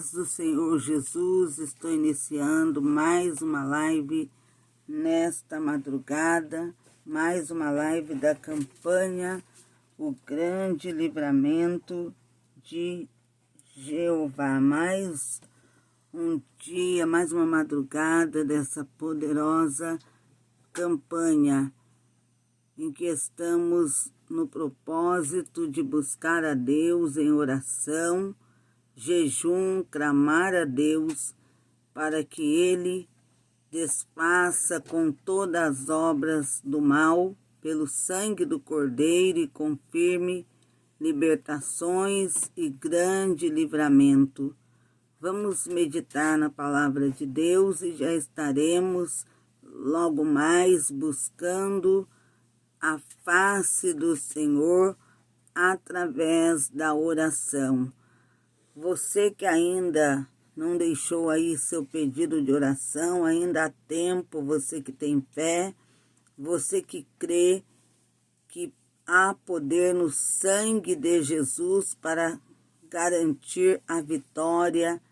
paz do Senhor Jesus, estou iniciando mais uma live nesta madrugada, mais uma live da campanha O Grande Livramento de Jeová. Mais um dia, mais uma madrugada dessa poderosa campanha em que estamos no propósito de buscar a Deus em oração, jejum, clamar a Deus para que Ele desfaça com todas as obras do mal pelo sangue do Cordeiro e confirme libertações e grande livramento. Vamos meditar na palavra de Deus e já estaremos logo mais buscando a face do Senhor através da oração. Você que ainda não deixou aí seu pedido de oração, ainda há tempo, você que tem fé, você que crê que há poder no sangue de Jesus para garantir a vitória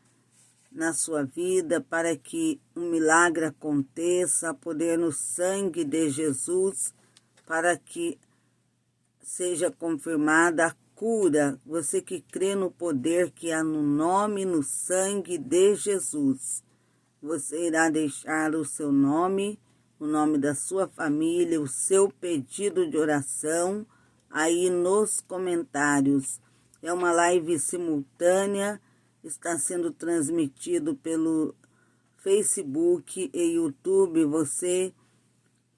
na sua vida, para que um milagre aconteça, há poder no sangue de Jesus para que seja confirmada a cura. Você que crê no poder que há no nome e no sangue de Jesus, você irá deixar o seu nome, o nome da sua família, o seu pedido de oração aí nos comentários. É uma live simultânea, está sendo transmitido pelo Facebook e YouTube. Você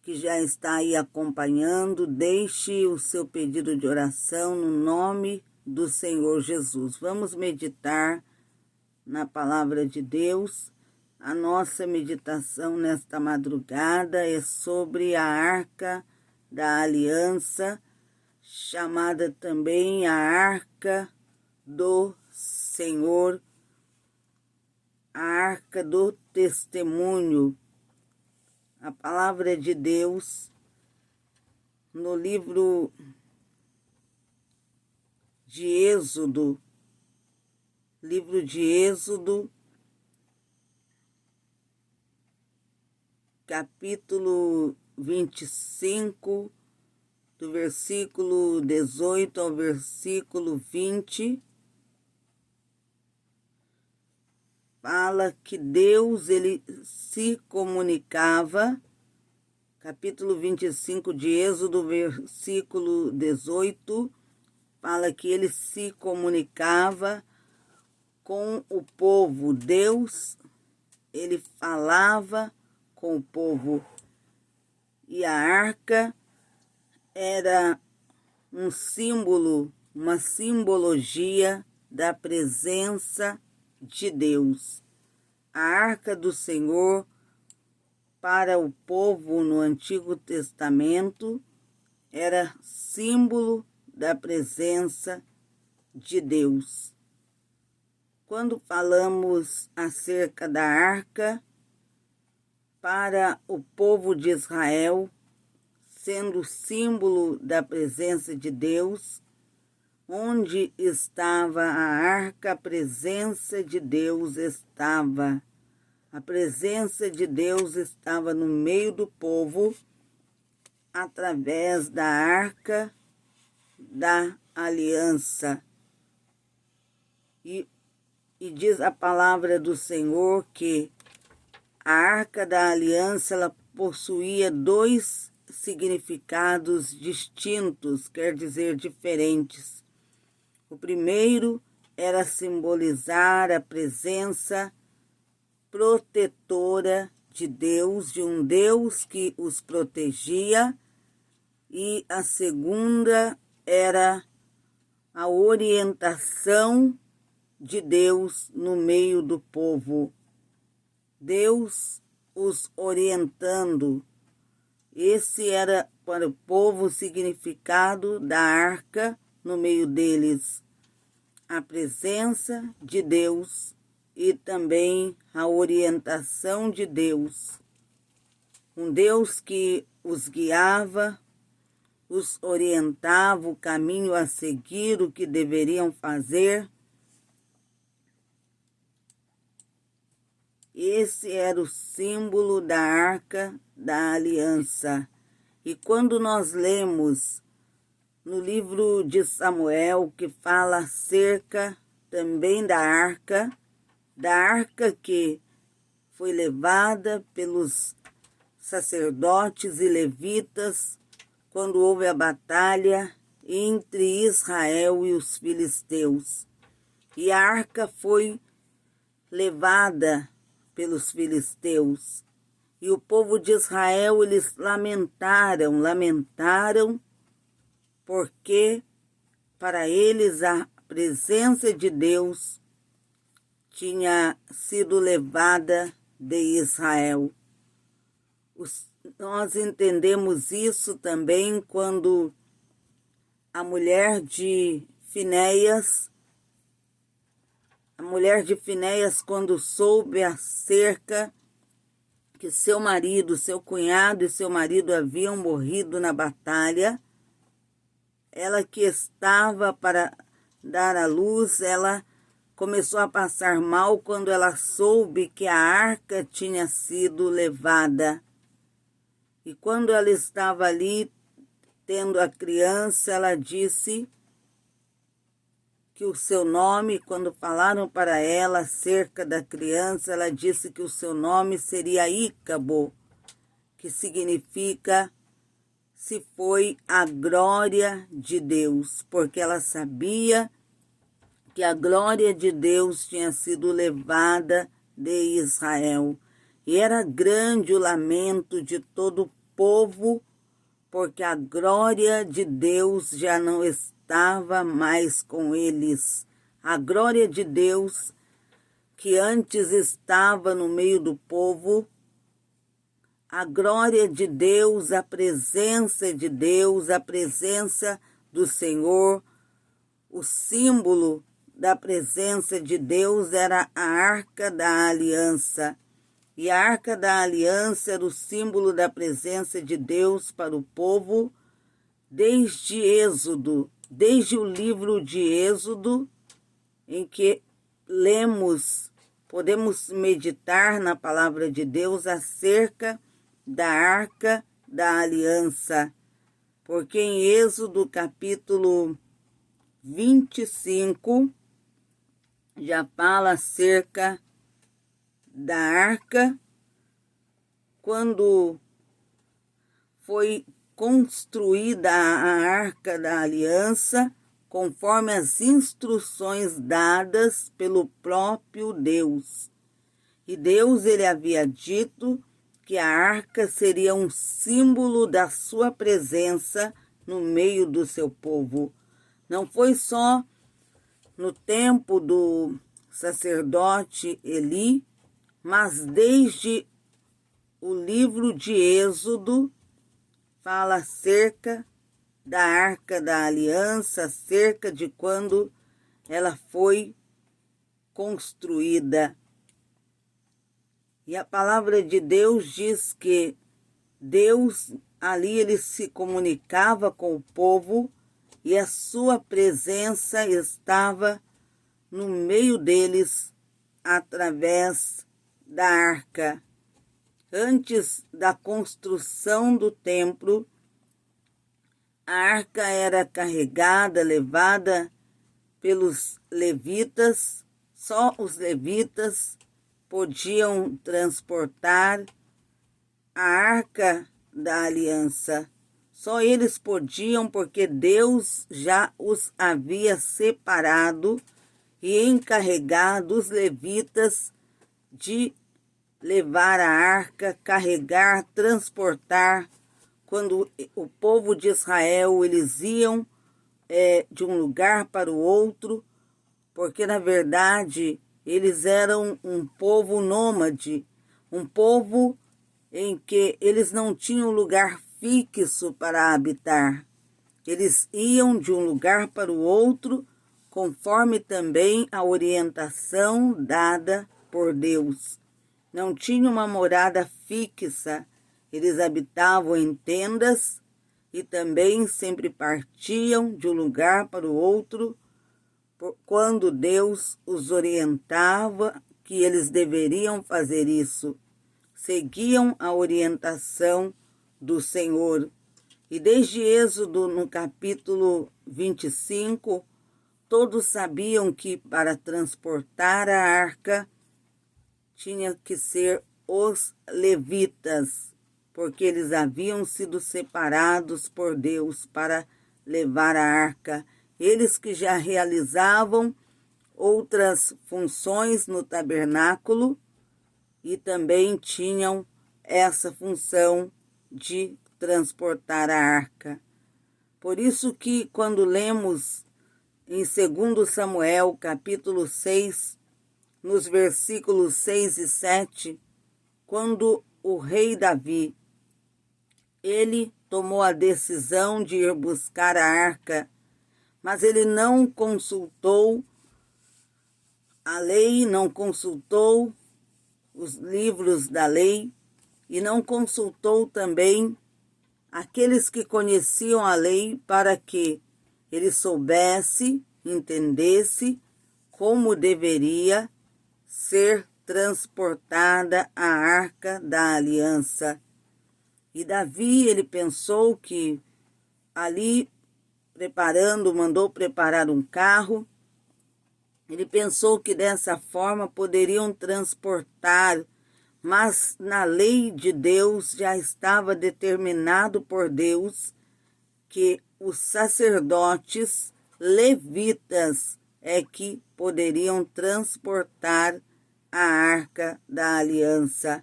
que já está aí acompanhando, deixe o seu pedido de oração no nome do Senhor Jesus. Vamos meditar na palavra de Deus. A nossa meditação nesta madrugada é sobre a Arca da Aliança, chamada também a Arca do Senhor, a Arca do Testemunho. A palavra de Deus, no livro de Êxodo, capítulo 25, do versículo 18 ao versículo 20, fala que Deus, ele se comunicava, capítulo 25 de Êxodo, versículo 18, fala que ele se comunicava com o povo. Deus, ele falava com o povo. E a arca era um símbolo, uma simbologia da presença de Deus. A Arca do Senhor para o povo no Antigo Testamento era símbolo da presença de Deus. Quando falamos acerca da arca para o povo de Israel, sendo símbolo da presença de Deus, onde estava a arca, a presença de Deus estava. A presença de Deus estava no meio do povo, através da arca da aliança. E diz a palavra do Senhor que a arca da aliança, ela possuía dois significados distintos, quer dizer, diferentes. O primeiro era simbolizar a presença protetora de Deus, de um Deus que os protegia, e a segunda era a orientação de Deus no meio do povo. Deus os orientando. Esse era para o povo o significado da arca, no meio deles a presença de Deus e também a orientação de Deus. Um Deus que os guiava, os orientava o caminho a seguir, o que deveriam fazer. Esse era o símbolo da Arca da Aliança. E quando nós lemos no livro de Samuel, que fala acerca também da arca que foi levada pelos sacerdotes e levitas quando houve a batalha entre Israel e os filisteus. E a arca foi levada pelos filisteus. E o povo de Israel, eles lamentaram, porque para eles a presença de Deus tinha sido levada de Israel. Nós entendemos isso também quando a mulher de Finéias, quando soube acerca que seu cunhado e seu marido haviam morrido na batalha, ela que estava para dar à luz, ela começou a passar mal quando ela soube que a arca tinha sido levada. E quando ela estava ali tendo a criança, ela disse que o seu nome, quando falaram para ela acerca da criança, ela disse que o seu nome seria Ícabo, que significa se foi a glória de Deus, porque ela sabia que a glória de Deus tinha sido levada de Israel. E era grande o lamento de todo o povo, porque a glória de Deus já não estava mais com eles. A glória de Deus, que antes estava no meio do povo, a glória de Deus, a presença de Deus, a presença do Senhor, o símbolo da presença de Deus era a Arca da Aliança. E a Arca da Aliança era o símbolo da presença de Deus para o povo desde Êxodo, desde o livro de Êxodo, em que podemos meditar na palavra de Deus acerca da Arca da Aliança, porque em Êxodo capítulo 25 já fala acerca da arca, quando foi construída a Arca da Aliança, conforme as instruções dadas pelo próprio Deus. E Deus, ele havia dito que a arca seria um símbolo da sua presença no meio do seu povo. Não foi só no tempo do sacerdote Eli, mas desde o livro de Êxodo fala acerca da Arca da Aliança, acerca de quando ela foi construída. E a palavra de Deus diz que Deus ali ele se comunicava com o povo e a sua presença estava no meio deles através da arca. Antes da construção do templo, a arca era carregada, levada pelos levitas. Só os levitas podiam transportar a Arca da Aliança. Só eles podiam, porque Deus já os havia separado e encarregado os levitas de levar a arca, carregar, transportar. Quando o povo de Israel, eles iam de um lugar para o outro, porque na verdade eles eram um povo nômade, um povo em que eles não tinham lugar fixo para habitar. Eles iam de um lugar para o outro, conforme também a orientação dada por Deus. Não tinham uma morada fixa, eles habitavam em tendas e também sempre partiam de um lugar para o outro, quando Deus os orientava que eles deveriam fazer isso. Seguiam a orientação do Senhor. E desde Êxodo, no capítulo 25, todos sabiam que para transportar a arca tinha que ser os levitas, porque eles haviam sido separados por Deus para levar a arca. Eles que já realizavam outras funções no tabernáculo e também tinham essa função de transportar a arca. Por isso que quando lemos em 2 Samuel, capítulo 6, nos versículos 6 e 7, quando o rei Davi, ele tomou a decisão de ir buscar a arca, mas ele não consultou a lei, não consultou os livros da lei e não consultou também aqueles que conheciam a lei para que ele soubesse, entendesse como deveria ser transportada a arca da aliança. E Davi, ele pensou que ali mandou preparar um carro. Ele pensou que dessa forma poderiam transportar, mas na lei de Deus já estava determinado por Deus que os sacerdotes levitas é que poderiam transportar a arca da aliança.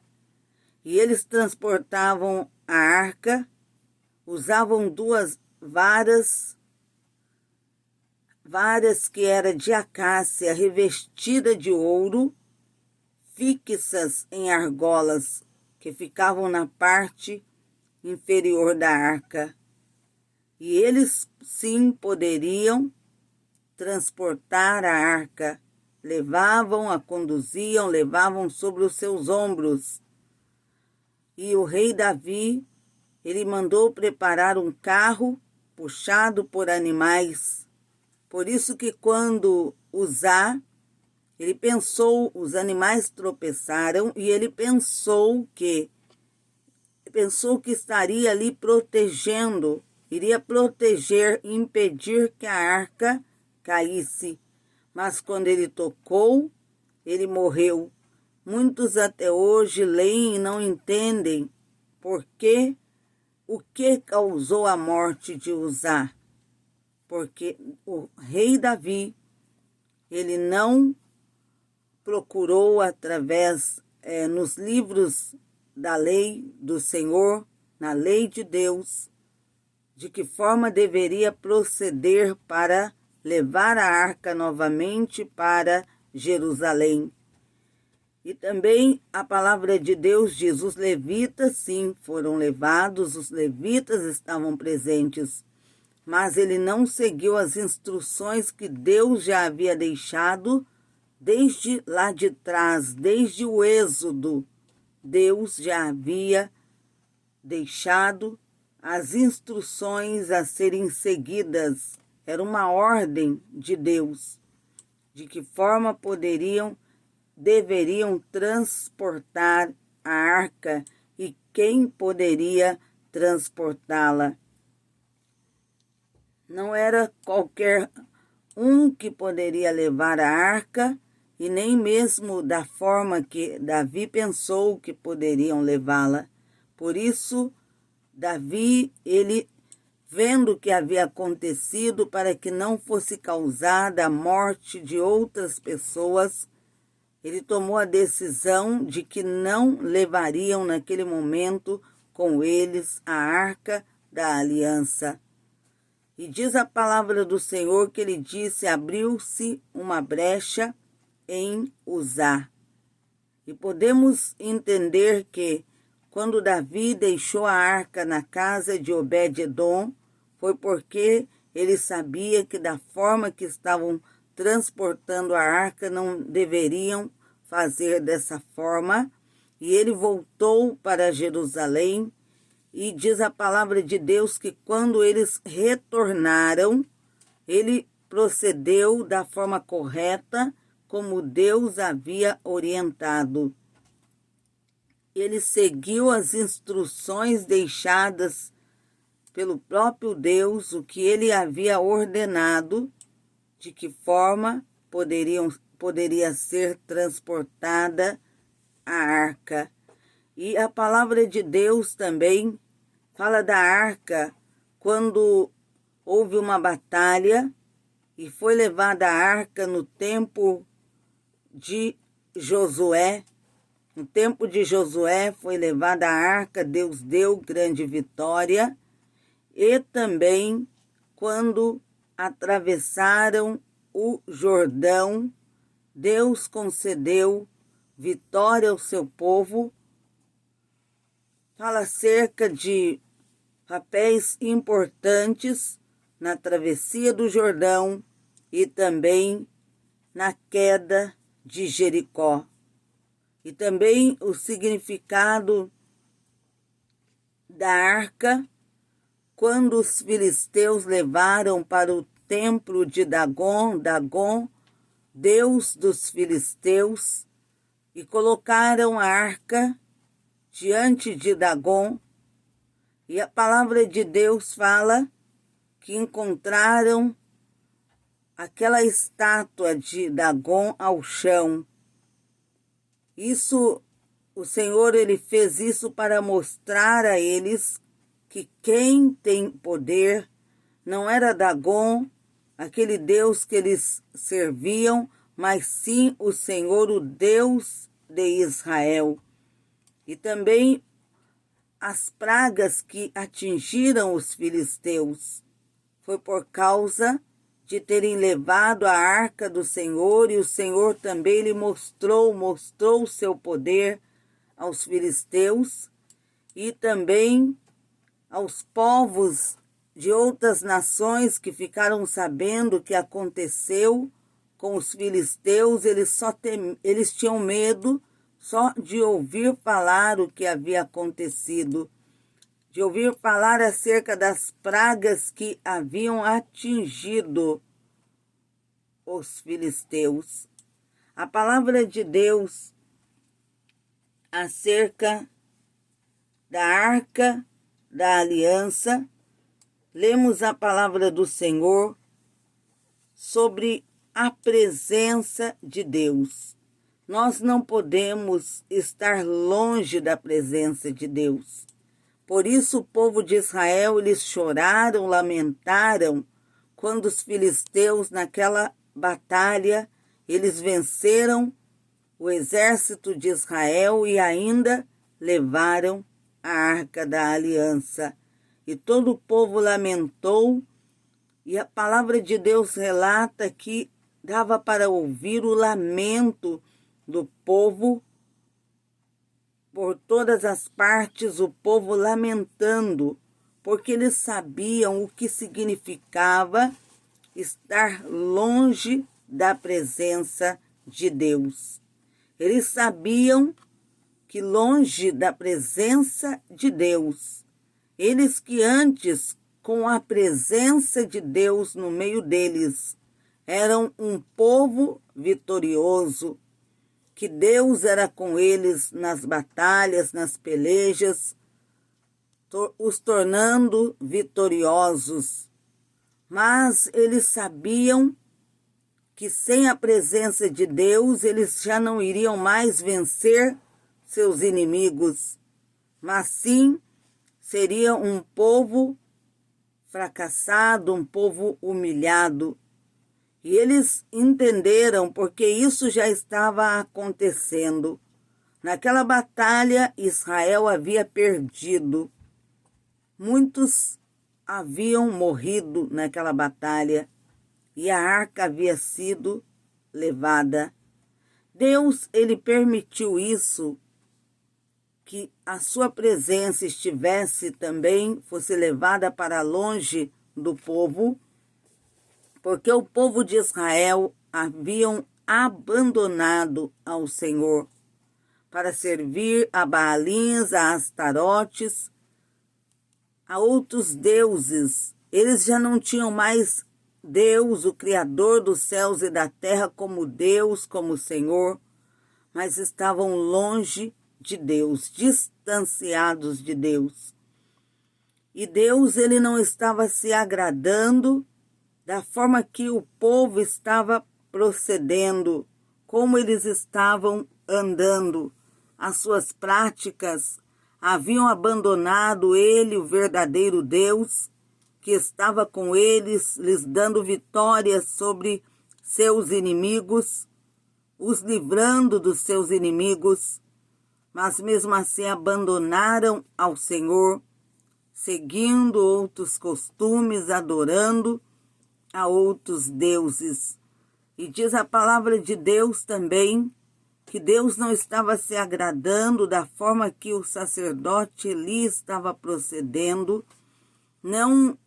E eles transportavam a arca, usavam 2 varas que era de acácia revestida de ouro, fixas em argolas que ficavam na parte inferior da arca. E eles sim poderiam transportar a arca, a conduziam, levavam sobre os seus ombros. E o rei Davi, ele mandou preparar um carro puxado por animais. Por isso que quando Uzá, ele pensou, os animais tropeçaram e ele pensou que estaria ali protegendo, iria proteger, impedir que a arca caísse. Mas quando ele tocou, ele morreu. Muitos até hoje leem e não entendem o que causou a morte de Uzá. Porque o rei Davi, ele não procurou através, nos livros da lei do Senhor, na lei de Deus, de que forma deveria proceder para levar a arca novamente para Jerusalém. E também a palavra de Deus diz, os levitas sim foram levados, os levitas estavam presentes, mas ele não seguiu as instruções que Deus já havia deixado desde lá de trás, desde o Êxodo. Deus já havia deixado as instruções a serem seguidas. Era uma ordem de Deus, de que forma deveriam transportar a arca e quem poderia transportá-la. Não era qualquer um que poderia levar a arca e nem mesmo da forma que Davi pensou que poderiam levá-la. Por isso, Davi, ele, vendo o que havia acontecido para que não fosse causada a morte de outras pessoas, ele tomou a decisão de que não levariam naquele momento com eles a arca da aliança. E diz a palavra do Senhor que ele disse, abriu-se uma brecha em Uzá. E podemos entender que quando Davi deixou a arca na casa de Obed-edom, foi porque ele sabia que da forma que estavam transportando a arca não deveriam fazer dessa forma. E ele voltou para Jerusalém e diz a palavra de Deus que quando eles retornaram, ele procedeu da forma correta como Deus havia orientado. Ele seguiu as instruções deixadas pelo próprio Deus, o que ele havia ordenado, de que forma poderia ser transportada a arca. E a palavra de Deus também fala da arca quando houve uma batalha e foi levada a arca no tempo de Josué. No tempo de Josué foi levada a arca, Deus deu grande vitória. E também quando atravessaram o Jordão, Deus concedeu vitória ao seu povo. Fala acerca de papéis importantes na travessia do Jordão e também na queda de Jericó. E também o significado da arca, quando os filisteus levaram para o templo de Dagom, Deus dos filisteus, e colocaram a arca diante de Dagom. E a palavra de Deus fala que encontraram aquela estátua de Dagom ao chão. Isso, o Senhor, ele fez isso para mostrar a eles que quem tem poder não era Dagom, aquele Deus que eles serviam, mas sim o Senhor, o Deus de Israel. E também as pragas que atingiram os filisteus foi por causa de terem levado a arca do Senhor, e o Senhor também lhe mostrou o seu poder aos filisteus e também aos povos de outras nações que ficaram sabendo o que aconteceu com os filisteus. Eles tinham medo só de ouvir falar o que havia acontecido, de ouvir falar acerca das pragas que haviam atingido os filisteus. A palavra de Deus acerca da arca da aliança, lemos a palavra do Senhor sobre a presença de Deus. Nós não podemos estar longe da presença de Deus. Por isso o povo de Israel, eles choraram, lamentaram, quando os filisteus, naquela batalha, eles venceram o exército de Israel e ainda levaram a arca da aliança. E todo o povo lamentou, e a palavra de Deus relata que dava para ouvir o lamento do povo. Por todas as partes, o povo lamentando, porque eles sabiam o que significava estar longe da presença de Deus. Eles sabiam que longe da presença de Deus, eles que antes, com a presença de Deus no meio deles, eram um povo vitorioso, que Deus era com eles nas batalhas, nas pelejas, os tornando vitoriosos. Mas eles sabiam que sem a presença de Deus, eles já não iriam mais vencer seus inimigos, mas sim seria um povo fracassado, um povo humilhado. E eles entenderam porque isso já estava acontecendo. Naquela batalha, Israel havia perdido. Muitos haviam morrido naquela batalha e a arca havia sido levada. Deus, ele permitiu isso, que a sua presença estivesse também, fosse levada para longe do povo, porque o povo de Israel haviam abandonado ao Senhor para servir a Baalins, a Astarotes, a outros deuses. Eles já não tinham mais Deus, o Criador dos céus e da terra, como Deus, como Senhor, mas estavam longe de Deus, distanciados de Deus. E Deus, ele não estava se agradando da forma que o povo estava procedendo, como eles estavam andando, as suas práticas, haviam abandonado ele, o verdadeiro Deus, que estava com eles, lhes dando vitórias sobre seus inimigos, os livrando dos seus inimigos, mas mesmo assim abandonaram ao Senhor, seguindo outros costumes, adorando a outros deuses. E diz a palavra de Deus também que Deus não estava se agradando da forma que o sacerdote Eli estava procedendo, não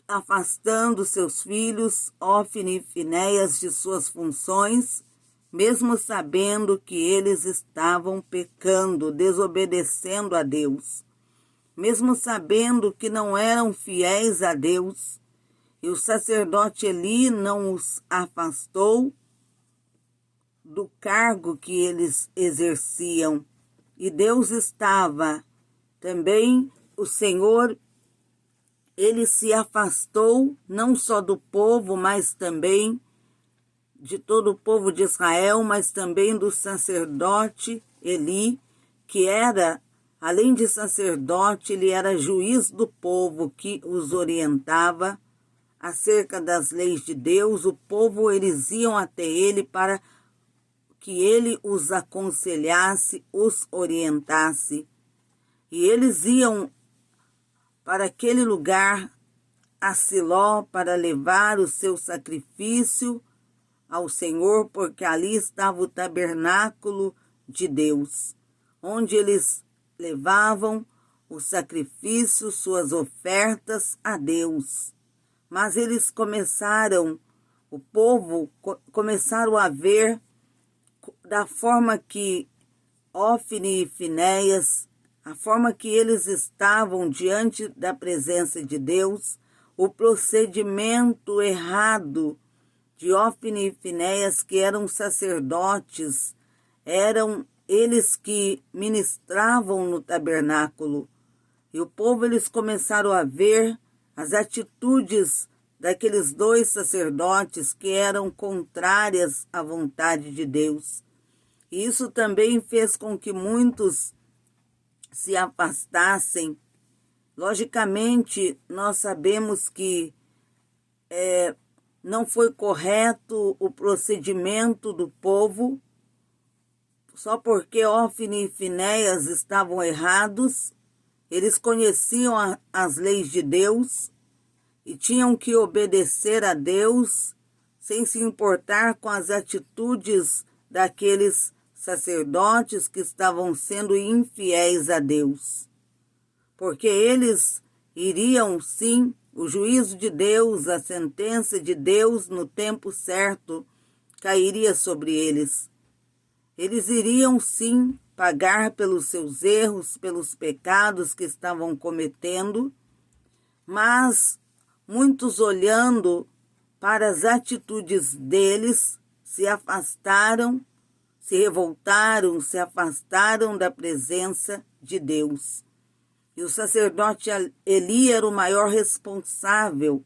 afastando seus filhos, Ofni e Finéias, de suas funções, mesmo sabendo que eles estavam pecando, desobedecendo a Deus, mesmo sabendo que não eram fiéis a Deus, e o sacerdote Eli não os afastou do cargo que eles exerciam. E Deus estava também, o Senhor, ele se afastou não só do povo, mas também de todo o povo de Israel, mas também do sacerdote Eli, que era, além de sacerdote, ele era juiz do povo, que os orientava acerca das leis de Deus. O povo, eles iam até ele para que ele os aconselhasse, os orientasse. E eles iam para aquele lugar, a Siló, para levar o seu sacrifício ao Senhor, porque ali estava o tabernáculo de Deus, onde eles levavam o sacrifício, suas ofertas a Deus. Mas eles começaram, o povo começaram a ver da forma que Ofni e Finéias, a forma que eles estavam diante da presença de Deus, o procedimento errado de Ofni e Finéias, que eram sacerdotes, eram eles que ministravam no tabernáculo. E o povo, eles começaram a ver as atitudes daqueles dois sacerdotes que eram contrárias à vontade de Deus. E isso também fez com que muitos se afastassem. Logicamente, nós sabemos que não foi correto o procedimento do povo, só porque Ofni e Finéias estavam errados. Eles conheciam as leis de Deus e tinham que obedecer a Deus sem se importar com as atitudes daqueles sacerdotes que estavam sendo infiéis a Deus. Porque eles iriam, sim, o juízo de Deus, a sentença de Deus no tempo certo cairia sobre eles. Eles iriam, sim, pagar pelos seus erros, pelos pecados que estavam cometendo, mas muitos, olhando para as atitudes deles, se afastaram, se revoltaram, se afastaram da presença de Deus. E o sacerdote Eli era o maior responsável,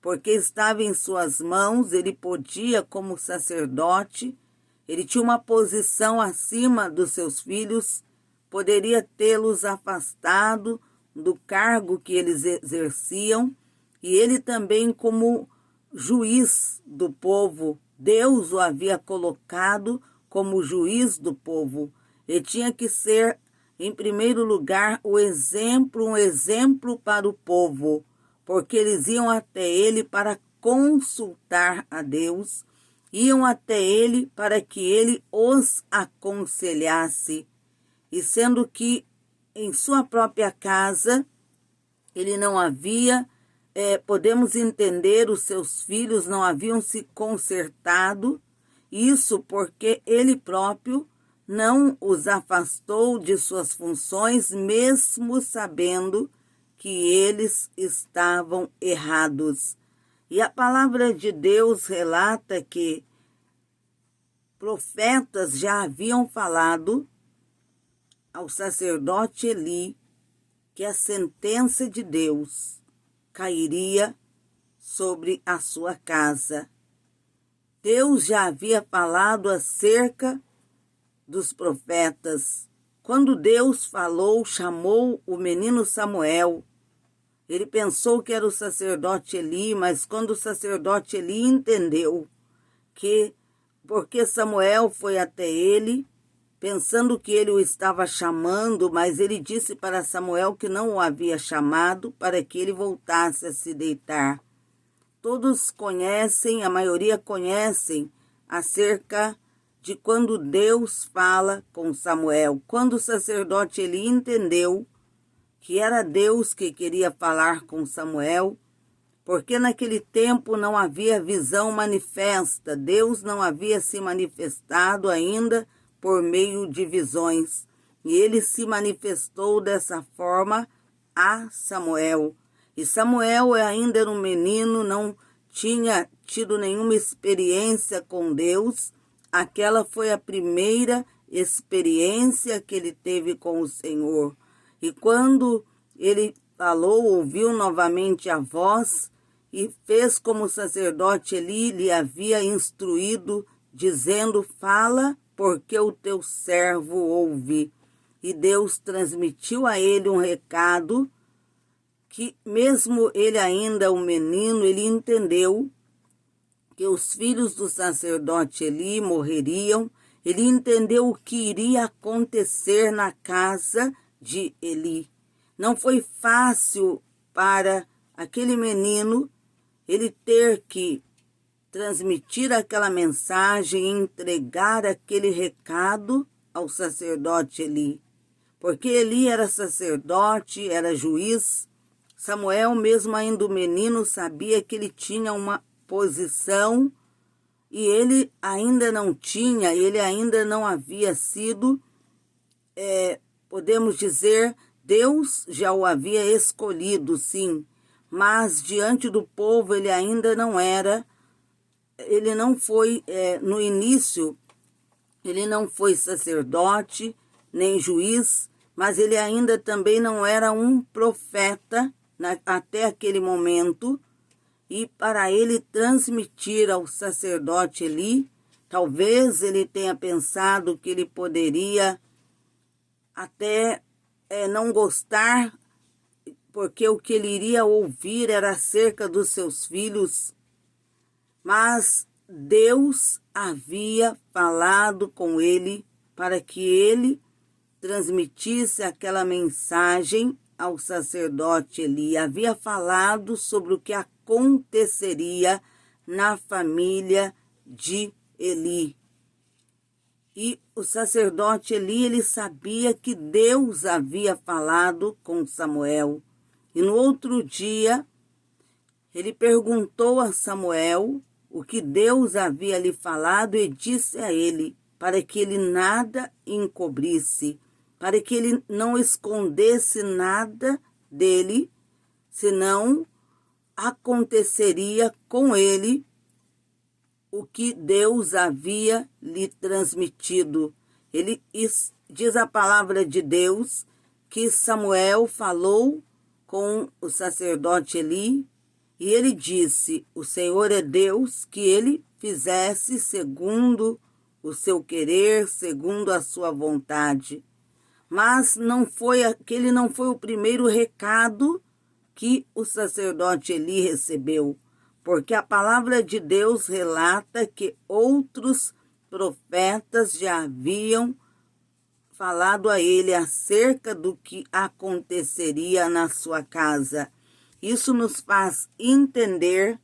porque estava em suas mãos, ele podia, como sacerdote, ele tinha uma posição acima dos seus filhos, poderia tê-los afastado do cargo que eles exerciam, e ele também, como juiz do povo, Deus o havia colocado como juiz do povo. Ele tinha que ser, em primeiro lugar, um exemplo para o povo, porque eles iam até ele para consultar a Deus, iam até ele para que ele os aconselhasse. E sendo que em sua própria casa ele não havia, podemos entender, os seus filhos não haviam se consertado, isso porque ele próprio não os afastou de suas funções, mesmo sabendo que eles estavam errados. E a palavra de Deus relata que profetas já haviam falado ao sacerdote Eli que a sentença de Deus cairia sobre a sua casa. Deus já havia falado acerca dos profetas. Quando Deus falou, chamou o menino Samuel. Ele pensou que era o sacerdote Eli, mas quando o sacerdote Eli entendeu que, porque Samuel foi até ele, pensando que ele o estava chamando, mas ele disse para Samuel que não o havia chamado para que ele voltasse a se deitar. Todos conhecem, a maioria conhecem acerca de quando Deus fala com Samuel. Quando o sacerdote Eli entendeu que era Deus que queria falar com Samuel, porque naquele tempo não havia visão manifesta, Deus não havia se manifestado ainda por meio de visões. E ele se manifestou dessa forma a Samuel. E Samuel ainda era um menino, não tinha tido nenhuma experiência com Deus. Aquela foi a primeira experiência que ele teve com o Senhor. E quando ele falou, ouviu novamente a voz e fez como o sacerdote Eli lhe havia instruído, dizendo: fala, porque o teu servo ouve. E Deus transmitiu a ele um recado que, mesmo ele ainda um menino, ele entendeu que os filhos do sacerdote Eli morreriam. Ele entendeu o que iria acontecer na casa de Eli. Não foi fácil para aquele menino ele ter que transmitir aquela mensagem, entregar aquele recado ao sacerdote Eli. Porque Eli era sacerdote, era juiz. Samuel, mesmo ainda o menino, sabia que ele tinha uma posição e ele ainda não tinha, ele ainda não havia sido, podemos dizer, Deus já o havia escolhido, sim, mas diante do povo ele ainda não era, ele não foi, no início, ele não foi sacerdote, nem juiz, mas ele ainda também não era um profeta até aquele momento. E para ele transmitir ao sacerdote Eli, talvez ele tenha pensado que ele poderia até não gostar, porque o que ele iria ouvir era acerca dos seus filhos. Mas Deus havia falado com ele para que ele transmitisse aquela mensagem ao sacerdote Eli. Havia falado sobre o que aconteceria na família de Eli. E o sacerdote Eli, ele sabia que Deus havia falado com Samuel. E no outro dia, ele perguntou a Samuel o que Deus havia lhe falado e disse a ele para que ele nada encobrisse, para que ele não escondesse nada dele, senão aconteceria com ele o que Deus havia lhe transmitido. Ele diz a palavra de Deus que Samuel falou com o sacerdote Eli e ele disse: o Senhor é Deus, que ele fizesse segundo o seu querer, segundo a sua vontade. Mas aquele não foi o primeiro recado que o sacerdote Eli recebeu, porque a palavra de Deus relata que outros profetas já haviam falado a ele acerca do que aconteceria na sua casa. Isso nos faz entender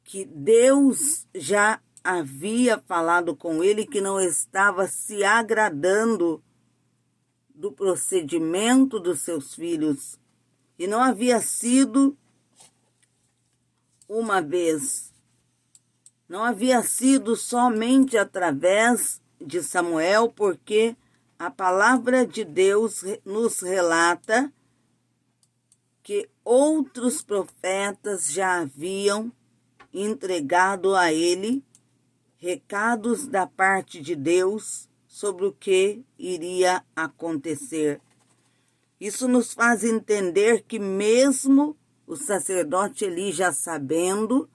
que Deus já havia falado com ele, que não estava se agradando do procedimento dos seus filhos. E não havia sido uma vez, não havia sido somente através de Samuel, porque a palavra de Deus nos relata que outros profetas já haviam entregado a ele recados da parte de Deus sobre o que iria acontecer. Isso nos faz entender que mesmo o sacerdote Eli já sabendo,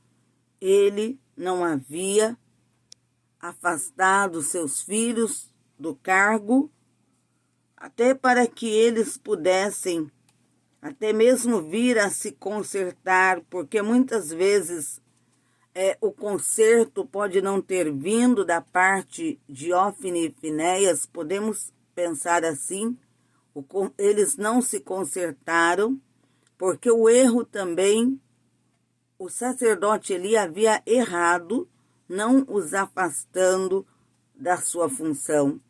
ele não havia afastado seus filhos do cargo, até para que eles pudessem até mesmo vir a se consertar, porque muitas vezes o conserto pode não ter vindo da parte de Ófni e Finéias, podemos pensar assim, eles não se consertaram, porque o erro também, o sacerdote Eli havia errado, não os afastando da sua função.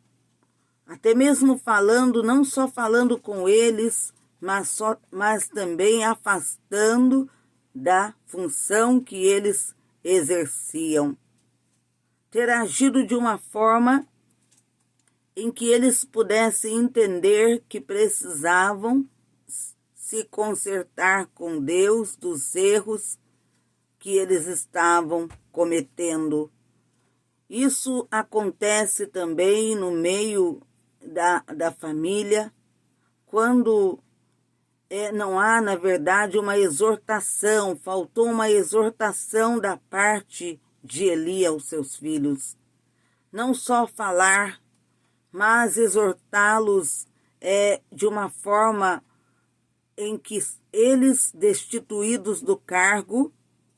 Até mesmo falando, não só falando com eles, mas também afastando da função que eles exerciam. Ter agido de uma forma em que eles pudessem entender que precisavam se consertar com Deus dos erros que eles estavam cometendo. Isso acontece também no meio da família, quando não há, na verdade, uma exortação, faltou uma exortação da parte de Eli aos seus filhos. Não só falar, mas exortá-los de uma forma em que eles, destituídos do cargo,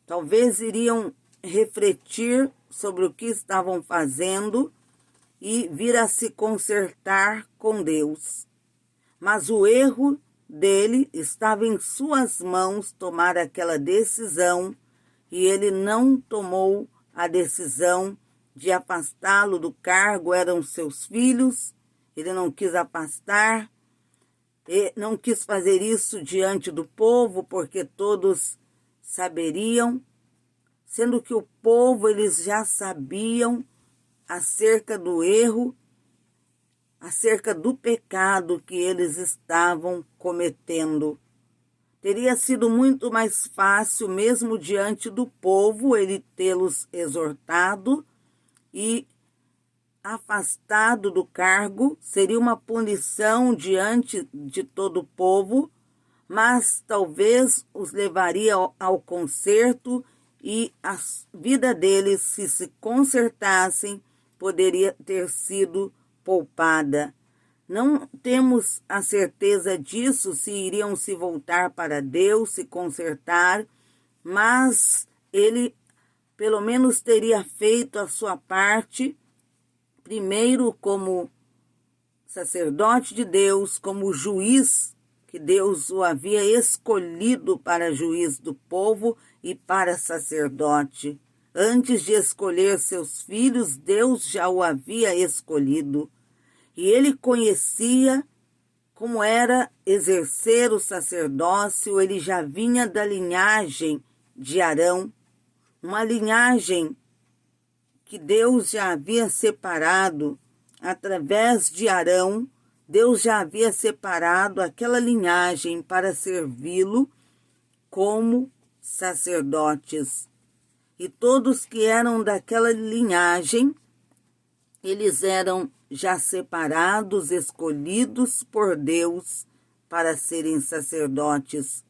talvez iriam refletir sobre o que estavam fazendo e vir a se consertar com Deus. Mas o erro dele estava em suas mãos tomar aquela decisão, e ele não tomou a decisão de afastá-lo do cargo, eram seus filhos, ele não quis afastar, não quis fazer isso diante do povo, porque todos saberiam, sendo que o povo, eles já sabiam acerca do erro, acerca do pecado que eles estavam cometendo. Teria sido muito mais fácil, mesmo diante do povo, ele tê-los exortado e afastado do cargo. Seria uma punição diante de todo o povo, mas talvez os levaria ao conserto e a vida deles, se consertassem, poderia ter sido poupada. Não temos a certeza disso, se iriam se voltar para Deus, se consertar, mas ele pelo menos teria feito a sua parte, primeiro como sacerdote de Deus, como juiz, que Deus o havia escolhido para juiz do povo e para sacerdote. Antes de escolher seus filhos, Deus já o havia escolhido. E ele conhecia como era exercer o sacerdócio, ele já vinha da linhagem de Arão, uma linhagem que Deus já havia separado através de Arão. Deus já havia separado aquela linhagem para servi-lo como sacerdotes. E todos que eram daquela linhagem, eles eram já separados, escolhidos por Deus para serem sacerdotes.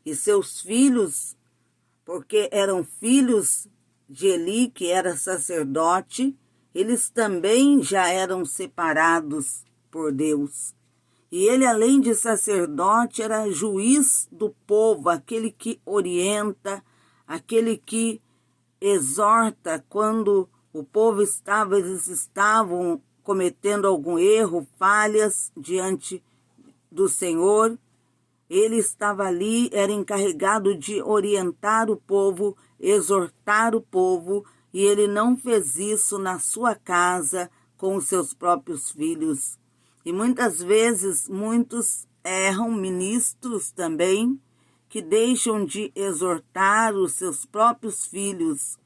E seus filhos, porque eram filhos de Eli, que era sacerdote, eles também já eram separados por Deus. E ele, além de sacerdote, era juiz do povo, aquele que orienta, aquele que exorta quando o povo eles estavam cometendo algum erro, falhas diante do Senhor. Ele estava ali, era encarregado de orientar o povo, exortar o povo, e ele não fez isso na sua casa com os seus próprios filhos. E muitas vezes, muitos erram, ministros também, que deixam de exortar os seus próprios filhos.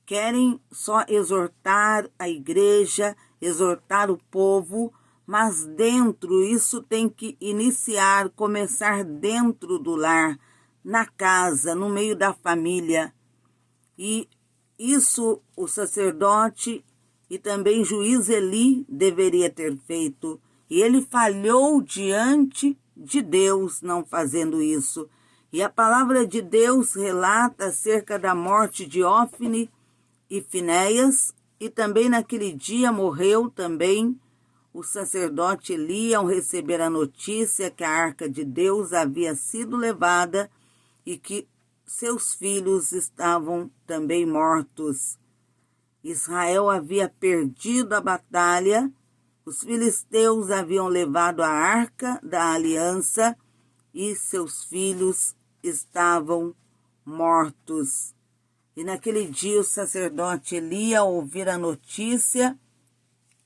Querem só exortar a igreja, exortar o povo, mas dentro, isso tem que iniciar, começar dentro do lar, na casa, no meio da família. E isso o sacerdote e também juiz Eli deveria ter feito. E ele falhou diante de Deus não fazendo isso. E a palavra de Deus relata acerca da morte de Ófni e Finéias, e também naquele dia morreu também o sacerdote Eli ao receber a notícia que a arca de Deus havia sido levada e que seus filhos estavam também mortos. Israel havia perdido a batalha, os filisteus haviam levado a arca da aliança e seus filhos estavam mortos. E naquele dia o sacerdote Eli, ao ouvir a notícia,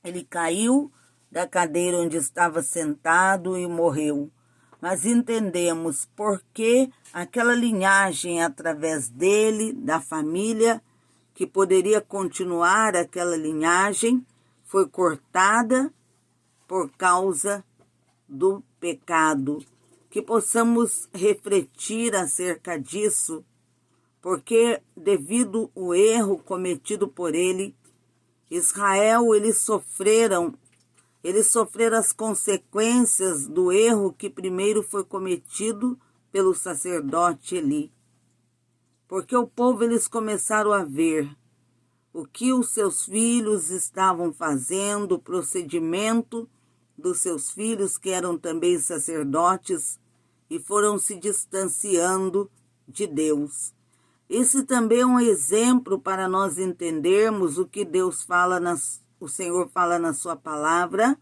ele caiu da cadeira onde estava sentado e morreu. Mas entendemos por que aquela linhagem através dele, da família, que poderia continuar aquela linhagem, foi cortada por causa do pecado. Que possamos refletir acerca disso, porque devido ao erro cometido por ele, Israel, eles sofreram as consequências do erro que primeiro foi cometido pelo sacerdote Eli. Porque o povo, eles começaram a ver o que os seus filhos estavam fazendo, o procedimento dos seus filhos, que eram também sacerdotes, e foram se distanciando de Deus. Esse também é um exemplo para nós entendermos o que Deus fala, o Senhor fala na sua palavra,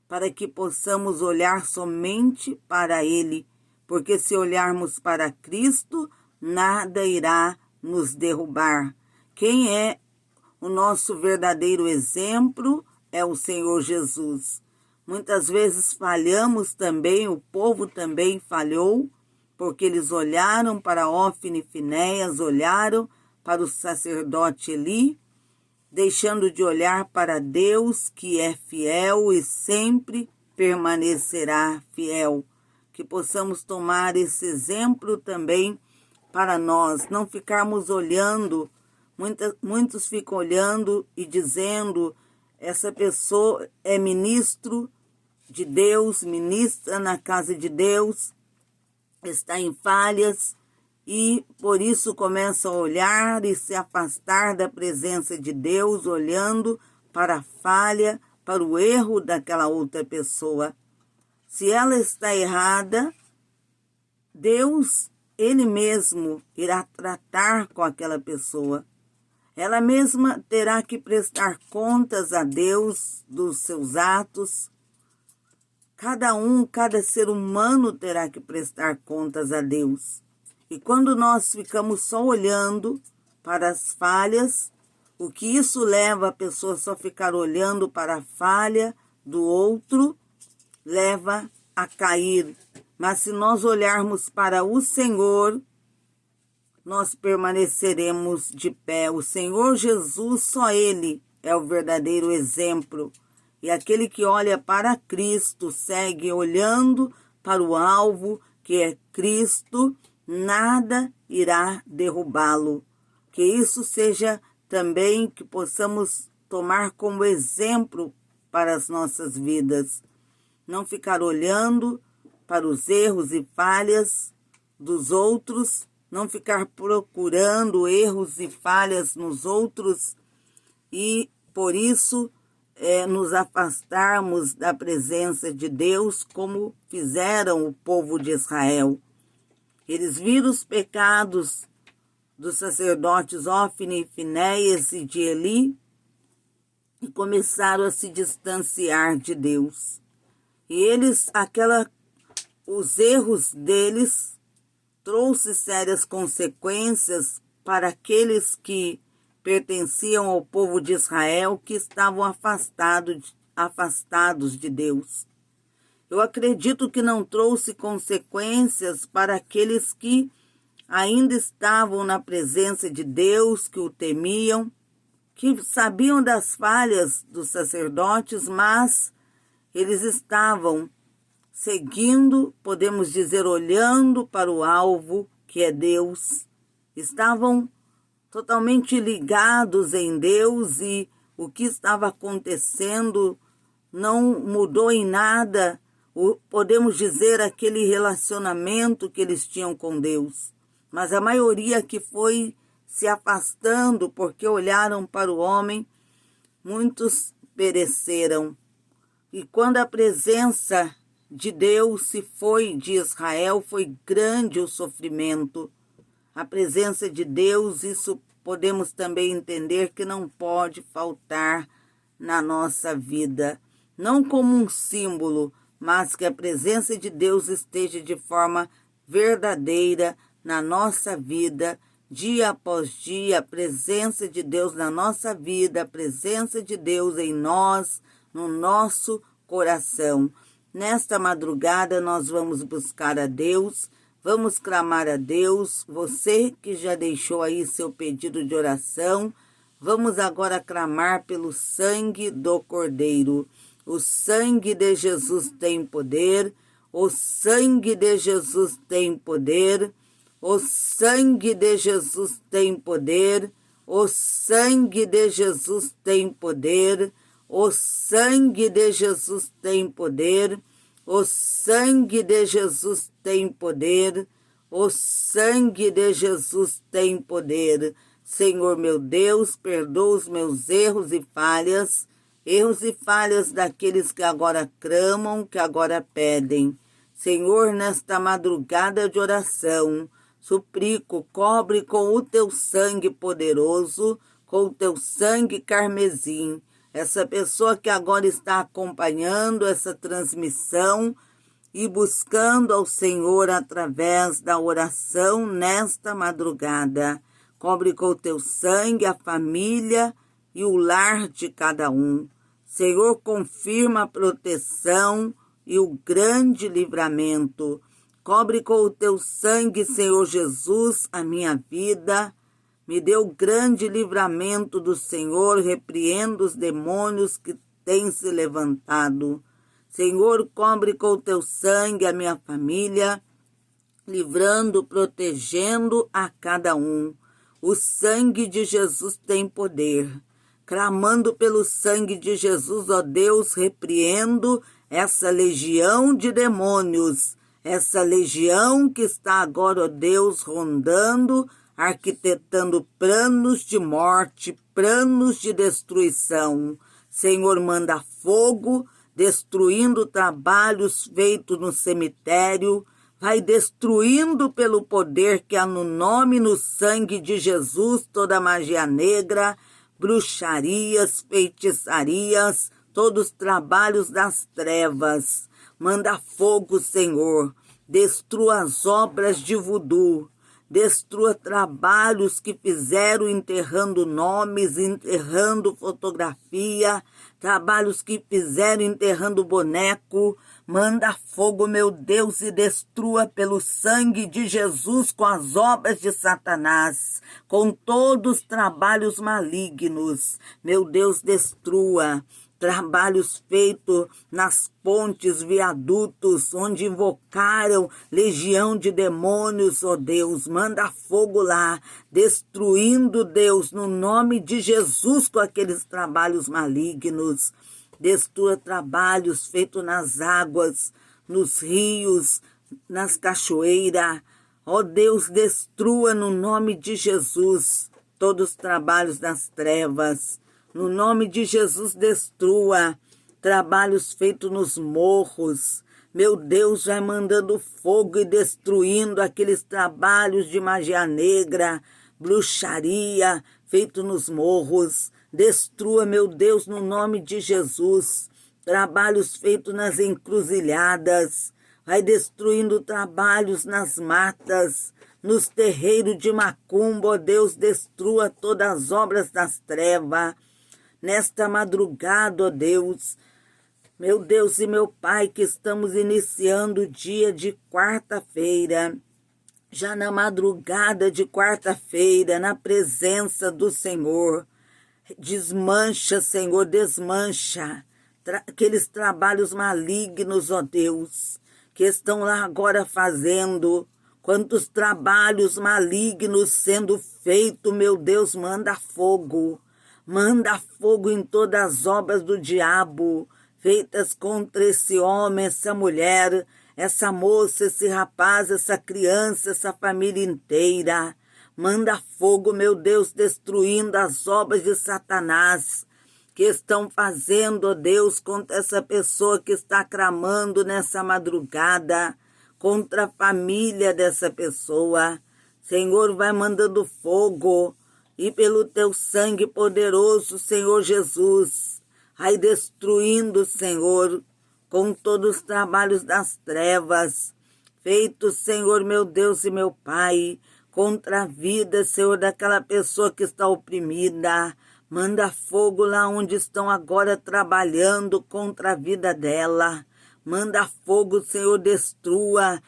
para que possamos olhar somente para Ele, porque se olharmos para Cristo, nada irá nos derrubar. Quem é o nosso verdadeiro exemplo é o Senhor Jesus. Muitas vezes falhamos também, o povo também falhou, porque eles olharam para Ófni e Finéias, olharam para o sacerdote Eli, deixando de olhar para Deus, que é fiel e sempre permanecerá fiel. Que possamos tomar esse exemplo também para nós, não ficarmos olhando, muitos ficam olhando e dizendo, essa pessoa é ministro de Deus, ministra na casa de Deus, está em falhas e por isso começa a olhar e se afastar da presença de Deus, olhando para a falha, para o erro daquela outra pessoa. Se ela está errada, Deus, Ele mesmo, irá tratar com aquela pessoa. Ela mesma terá que prestar contas a Deus dos seus atos. Cada ser humano terá que prestar contas a Deus. E quando nós ficamos só olhando para as falhas, o que isso leva a pessoa só ficar olhando para a falha do outro, leva a cair. Mas se nós olharmos para o Senhor, nós permaneceremos de pé. O Senhor Jesus, só Ele é o verdadeiro exemplo. E aquele que olha para Cristo, segue olhando para o alvo, que é Cristo, nada irá derrubá-lo. Que isso seja também, que possamos tomar como exemplo para as nossas vidas. Não ficar olhando para os erros e falhas dos outros, não ficar procurando erros e falhas nos outros e, por isso, nos afastarmos da presença de Deus, como fizeram o povo de Israel. Eles viram os pecados dos sacerdotes Ófni e Finéias e de Eli e começaram a se distanciar de Deus. E os erros deles trouxe sérias consequências para aqueles que pertenciam ao povo de Israel, que estavam afastados de Deus. Eu acredito que não trouxe consequências para aqueles que ainda estavam na presença de Deus, que o temiam, que sabiam das falhas dos sacerdotes, mas eles estavam seguindo, podemos dizer, olhando para o alvo, que é Deus. Estavam totalmente ligados em Deus, e o que estava acontecendo não mudou em nada, podemos dizer, aquele relacionamento que eles tinham com Deus. Mas a maioria que foi se afastando porque olharam para o homem, muitos pereceram. E quando a presença de Deus se foi de Israel, foi grande o sofrimento. A presença de Deus, isso podemos também entender que não pode faltar na nossa vida. Não como um símbolo, mas que a presença de Deus esteja de forma verdadeira na nossa vida, dia após dia, a presença de Deus na nossa vida, a presença de Deus em nós, no nosso coração. Nesta madrugada nós vamos buscar a Deus, vamos clamar a Deus. Você que já deixou aí seu pedido de oração, vamos agora clamar pelo sangue do Cordeiro. O sangue de Jesus tem poder, o sangue de Jesus tem poder, o sangue de Jesus tem poder, o sangue de Jesus tem poder, o sangue de Jesus tem poder, o sangue de Jesus tem poder, o sangue de Jesus tem poder. Senhor meu Deus, perdoa os meus erros e falhas daqueles que agora clamam, que agora pedem. Senhor, nesta madrugada de oração, suplico, cobre com o teu sangue poderoso, com o teu sangue carmesim, essa pessoa que agora está acompanhando essa transmissão e buscando ao Senhor através da oração nesta madrugada. Cobre com o teu sangue a família e o lar de cada um. Senhor, confirma a proteção e o grande livramento. Cobre com o teu sangue, Senhor Jesus, a minha vida. Me dê o grande livramento do Senhor, repreendo os demônios que têm se levantado. Senhor, cobre com o teu sangue a minha família, livrando, protegendo a cada um. O sangue de Jesus tem poder. Clamando pelo sangue de Jesus, ó Deus, repreendo essa legião de demônios, essa legião que está agora, ó Deus, rondando, arquitetando planos de morte, planos de destruição. Senhor, manda fogo, destruindo trabalhos feitos no cemitério, vai destruindo pelo poder que há no nome e no sangue de Jesus toda magia negra, bruxarias, feitiçarias, todos os trabalhos das trevas. Manda fogo, Senhor, destrua as obras de voodoo, destrua trabalhos que fizeram enterrando nomes, enterrando fotografia, trabalhos que fizeram enterrando boneco. Manda fogo, meu Deus, e destrua pelo sangue de Jesus com as obras de Satanás, com todos os trabalhos malignos. Meu Deus, destrua trabalhos feitos nas pontes, viadutos, onde invocaram legião de demônios, ó Deus. Manda fogo lá, destruindo, Deus, no nome de Jesus, com aqueles trabalhos malignos. Destrua trabalhos feitos nas águas, nos rios, nas cachoeiras. Ó Deus, destrua no nome de Jesus todos os trabalhos das trevas. No nome de Jesus, destrua trabalhos feitos nos morros. Meu Deus, vai mandando fogo e destruindo aqueles trabalhos de magia negra, bruxaria, feito nos morros. Destrua, meu Deus, no nome de Jesus, trabalhos feitos nas encruzilhadas. Vai destruindo trabalhos nas matas, nos terreiros de macumba. Ó Deus, destrua todas as obras das trevas. Nesta madrugada, ó Deus, meu Deus e meu Pai, que estamos iniciando o dia de quarta-feira, já na madrugada de quarta-feira, na presença do Senhor. Desmancha, Senhor, desmancha aqueles trabalhos malignos, ó Deus, que estão lá agora fazendo. Quantos trabalhos malignos sendo feito, meu Deus, manda fogo em todas as obras do diabo, feitas contra esse homem, essa mulher, essa moça, esse rapaz, essa criança, essa família inteira. Manda fogo, meu Deus, destruindo as obras de Satanás, que estão fazendo, ó Deus, contra essa pessoa que está clamando nessa madrugada, contra a família dessa pessoa. Senhor, vai mandando fogo, e pelo teu sangue poderoso, Senhor Jesus, vai destruindo, Senhor, com todos os trabalhos das trevas, feitos, Senhor, meu Deus e meu Pai, contra a vida, Senhor, daquela pessoa que está oprimida. Manda fogo lá onde estão agora trabalhando contra a vida dela. Manda fogo, Senhor, destrua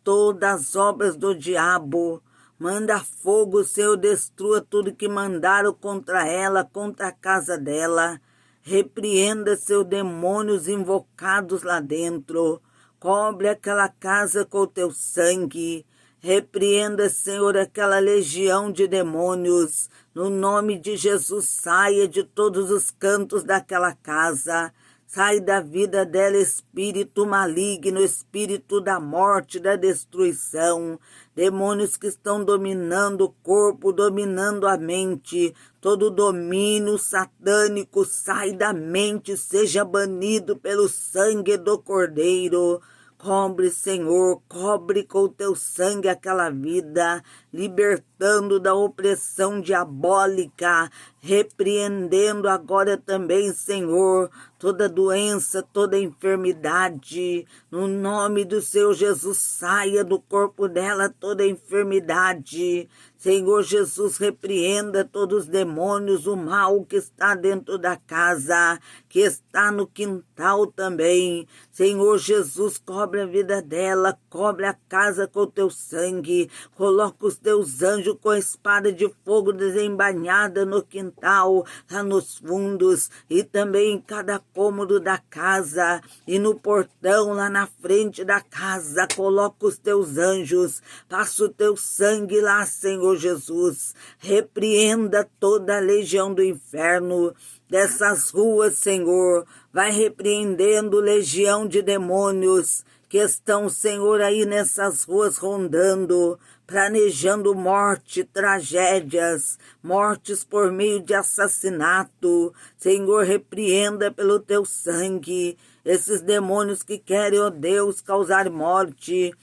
todas as obras do diabo. Manda fogo, Senhor, destrua tudo que mandaram contra ela, contra a casa dela. Repreenda, seus demônios invocados lá dentro. Cobre aquela casa com o teu sangue. Repreenda, Senhor, aquela legião de demônios. No nome de Jesus, saia de todos os cantos daquela casa. Sai da vida dela, espírito maligno, espírito da morte, da destruição. Demônios que estão dominando o corpo, dominando a mente. Todo domínio satânico sai da mente, seja banido pelo sangue do Cordeiro. Cobre, Senhor, cobre com o teu sangue aquela vida, libertando da opressão diabólica, repreendendo agora também, Senhor, toda doença, toda enfermidade. No nome do Senhor Jesus, saia do corpo dela toda enfermidade. Senhor Jesus, repreenda todos os demônios, o mal que está dentro da casa, que está no quintal também. Senhor Jesus, cobre a vida dela, cobre a casa com o teu sangue. Coloca os teus anjos com a espada de fogo desembainhada no quintal, lá nos fundos, e também em cada cômodo da casa, e no portão lá na frente da casa. Coloca os teus anjos, passa o teu sangue lá, Senhor Jesus. Repreenda toda a legião do inferno dessas ruas, Senhor. Vai repreendendo legião de demônios que estão, Senhor, aí nessas ruas rondando, planejando morte, tragédias, mortes por meio de assassinato. Senhor, repreenda pelo teu sangue esses demônios que querem, ó Deus, causar morte,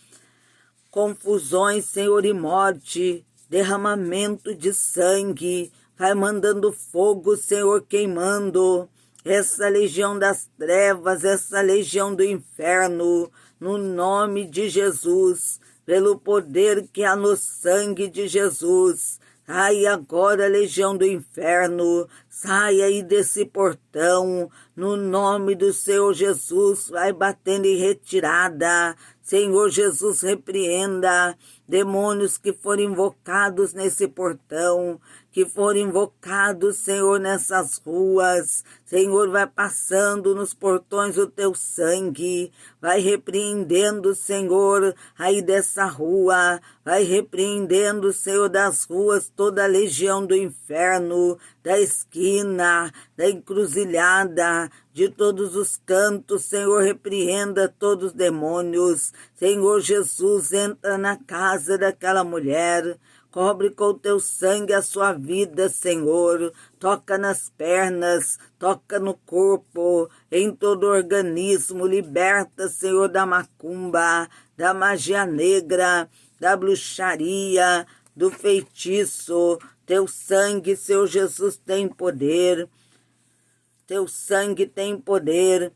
confusões, Senhor, e morte, derramamento de sangue. Vai mandando fogo, Senhor, queimando essa legião das trevas, essa legião do inferno, no nome de Jesus, pelo poder que há no sangue de Jesus. Sai agora, legião do inferno, sai aí desse portão, no nome do Senhor Jesus, vai batendo em retirada. Senhor Jesus, repreenda demônios que foram invocados nesse portão, que foram invocados, Senhor, nessas ruas. Senhor, vai passando nos portões o teu sangue, vai repreendendo, Senhor, aí dessa rua, vai repreendendo, Senhor, das ruas, toda a legião do inferno, da esquina, da encruzilhada, de todos os cantos. Senhor, repreenda todos os demônios. Senhor Jesus, entra na casa daquela mulher, cobre com o teu sangue a sua vida, Senhor. Toca nas pernas, toca no corpo, em todo o organismo. Liberta, Senhor, da macumba, da magia negra, da bruxaria, do feitiço. Teu sangue, Senhor Jesus, tem poder. Teu sangue tem poder.